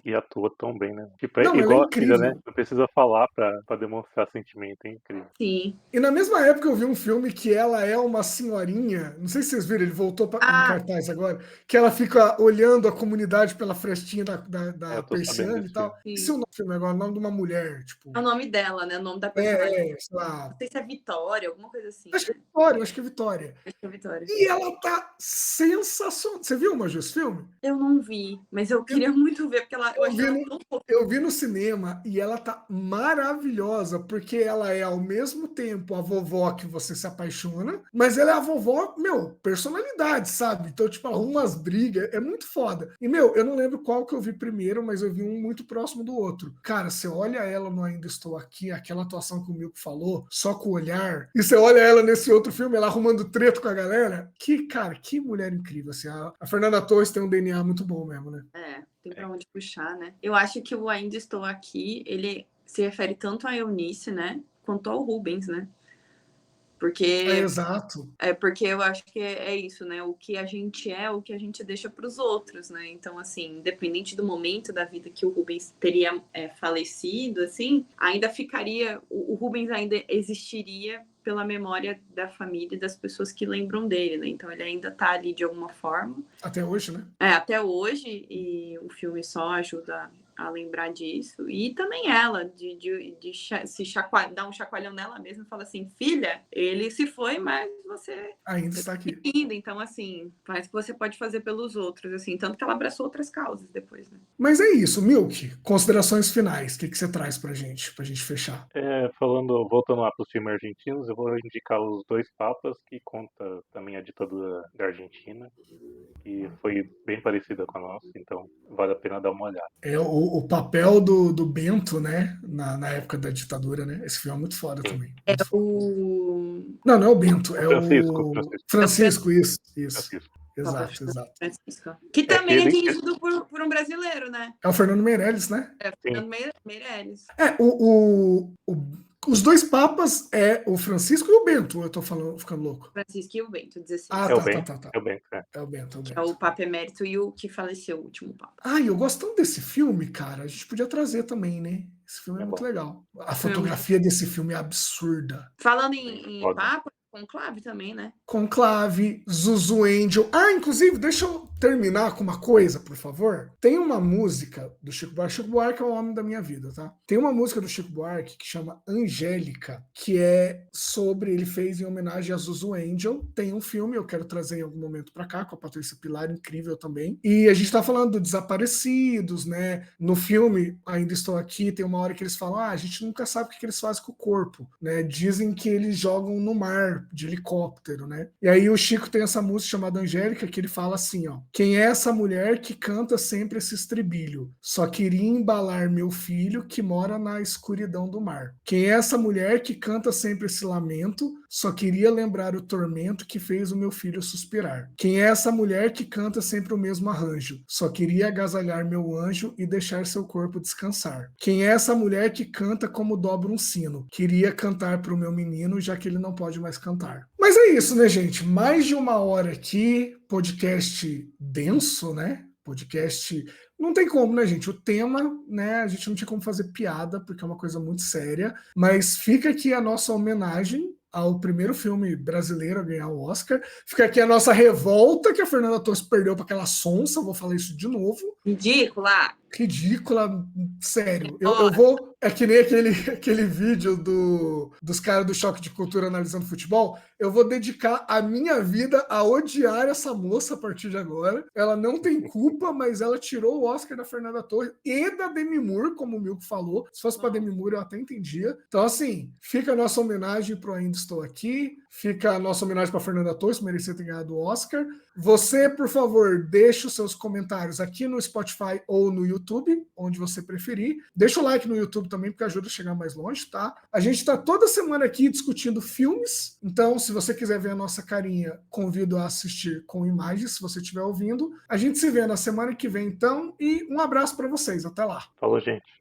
E atua tão bem, né? Tipo, é Não, ela é igual a filha, né? incrível. Não precisa falar pra demonstrar sentimento, é incrível. Sim. E na mesma época eu vi um filme que ela é uma senhorinha, não sei se vocês viram, ele voltou em Ah, cartaz agora, que ela fica olhando a comunidade pela frestinha da Eu tô sabendo persiana e desse filme. tal. Esse é sim. o nome do filme agora, o nome de uma mulher, É o tipo. nome dela, né? O nome da personagem. Sei lá. Não sei se é Vitória, alguma coisa assim, Acho que né? é Vitória, acho que é Vitória. Acho que é Vitória. E ela tá sensacional. Você viu, Maju, esse filme? Eu não vi, mas eu Eu, queria muito ver, porque eu eu achei vi ela no, tão fofa. eu vi no cinema e ela tá maravilhosa, porque ela é ao mesmo tempo a vovó que você se apaixona, mas ela é a vovó, meu, personalidade, sabe? Então, tipo, ela arruma umas brigas, é muito foda. E, meu, eu não lembro qual que eu vi primeiro, mas eu vi um muito próximo do outro. Cara, você olha ela no Ainda Estou Aqui, aquela atuação que o Milko falou, só com o olhar, e você olha ela nesse outro filme, ela arrumando treta com a galera, cara, que mulher incrível, assim, a Fernanda Torres tem um DNA muito bom mesmo, né? É, tem pra onde puxar, né? Eu acho que o Ainda Estou Aqui, ele se refere tanto a Eunice, né? Quanto ao Rubens, né? Porque Exato. porque eu acho que é isso, né? O que a gente é, o que a gente deixa para os outros, né? Então, assim, independente do momento da vida que o Rubens teria falecido, assim, ainda ficaria, o Rubens ainda existiria pela memória da família e das pessoas que lembram dele, né? Então, ele ainda tá ali de alguma forma. Até hoje, né? Até hoje, e o filme só ajuda a lembrar disso. E também ela, dar um chacoalhão nela mesma e falar assim, filha, ele se foi, mas você ainda está aqui. ainda. Então, assim, faz o que você pode fazer pelos outros, assim, tanto que ela abraçou outras causas depois, né? Mas é isso, Milk. Considerações finais. O que você traz pra gente fechar? Voltando lá para os filmes argentinos, eu vou indicar Os Dois Papas, que conta também a ditadura da Argentina, que foi bem parecida com a nossa, então vale a pena dar uma olhada. É o papel do Bento, né? Na época da ditadura, né? Esse filme é muito foda Sim. também. Muito foda. O Não é o Bento, é Francisco. o Francisco, isso. Francisco. Exato. Francisco. Que É que também é ele- dirigido por um brasileiro, né? É o Fernando Meirelles, né? É Fernando Meirelles. Os dois papas é o Francisco e o Bento, ou eu tô ficando louco? Francisco e o Bento, 16. Ah, É o tá. Bento, é o Bento, é. É o Bento. Que é o Papa Emérito e o que faleceu, o último Papa. Ai, eu gosto tanto desse filme, cara. A gente podia trazer também, né? Esse filme é É muito bom. legal. A fotografia desse filme é absurda. Falando em Foda. Papa, Conclave também, né? Conclave, Zuzu Angel. Ah, inclusive, deixa eu terminar com uma coisa, por favor. Tem uma música do Chico Buarque. Chico Buarque é o homem da minha vida, tá? Tem uma música do Chico Buarque que chama Angélica, que é sobre, ele fez em homenagem a Zuzu Angel. Tem um filme, eu quero trazer em algum momento pra cá, com a Patrícia Pilar, incrível também. E a gente tá falando do Desaparecidos, né? No filme, Ainda Estou Aqui, tem uma hora que eles falam, a gente nunca sabe o que eles fazem com o corpo, né? Dizem que eles jogam no mar, de helicóptero, né? E aí o Chico tem essa música chamada Angélica, que ele fala assim, ó: quem é essa mulher que canta sempre esse estribilho? Só queria embalar meu filho que mora na escuridão do mar. Quem é essa mulher que canta sempre esse lamento? Só queria lembrar o tormento que fez o meu filho suspirar. Quem é essa mulher que canta sempre o mesmo arranjo? Só queria agasalhar meu anjo e deixar seu corpo descansar. Quem é essa mulher que canta como dobra um sino? Queria cantar pro meu menino, já que ele não pode mais cantar. Mas é isso, né, gente? Mais de 1 hora aqui, podcast denso, né? Podcast. Não tem como, né, gente? O tema, né? A gente não tinha como fazer piada, porque é uma coisa muito séria. Mas fica aqui a nossa homenagem ao primeiro filme brasileiro a ganhar o Oscar. Fica aqui a nossa revolta que a Fernanda Torres perdeu para aquela sonsa. Vou falar isso de novo. Ridícula. Ridícula, sério. Eu vou. É que nem aquele vídeo dos caras do Choque de Cultura analisando futebol. Eu vou dedicar a minha vida a odiar essa moça a partir de agora. Ela não tem culpa, mas ela tirou o Oscar da Fernanda Torres e da Demi Moore, como o Milko falou. Se fosse para Demi Moore, eu até entendia. Então, assim, fica a nossa homenagem pro Ainda Estou Aqui. Fica a nossa homenagem para Fernanda Torres, que merecia ter ganhado o Oscar. Você, por favor, deixe os seus comentários aqui no Spotify ou no YouTube, onde você preferir. Deixa o like no YouTube também, porque ajuda a chegar mais longe, tá? A gente está toda semana aqui discutindo filmes, então se você quiser ver a nossa carinha, convido a assistir com imagens, se você estiver ouvindo. A gente se vê na semana que vem, então, e um abraço para vocês. Até lá. Falou, gente.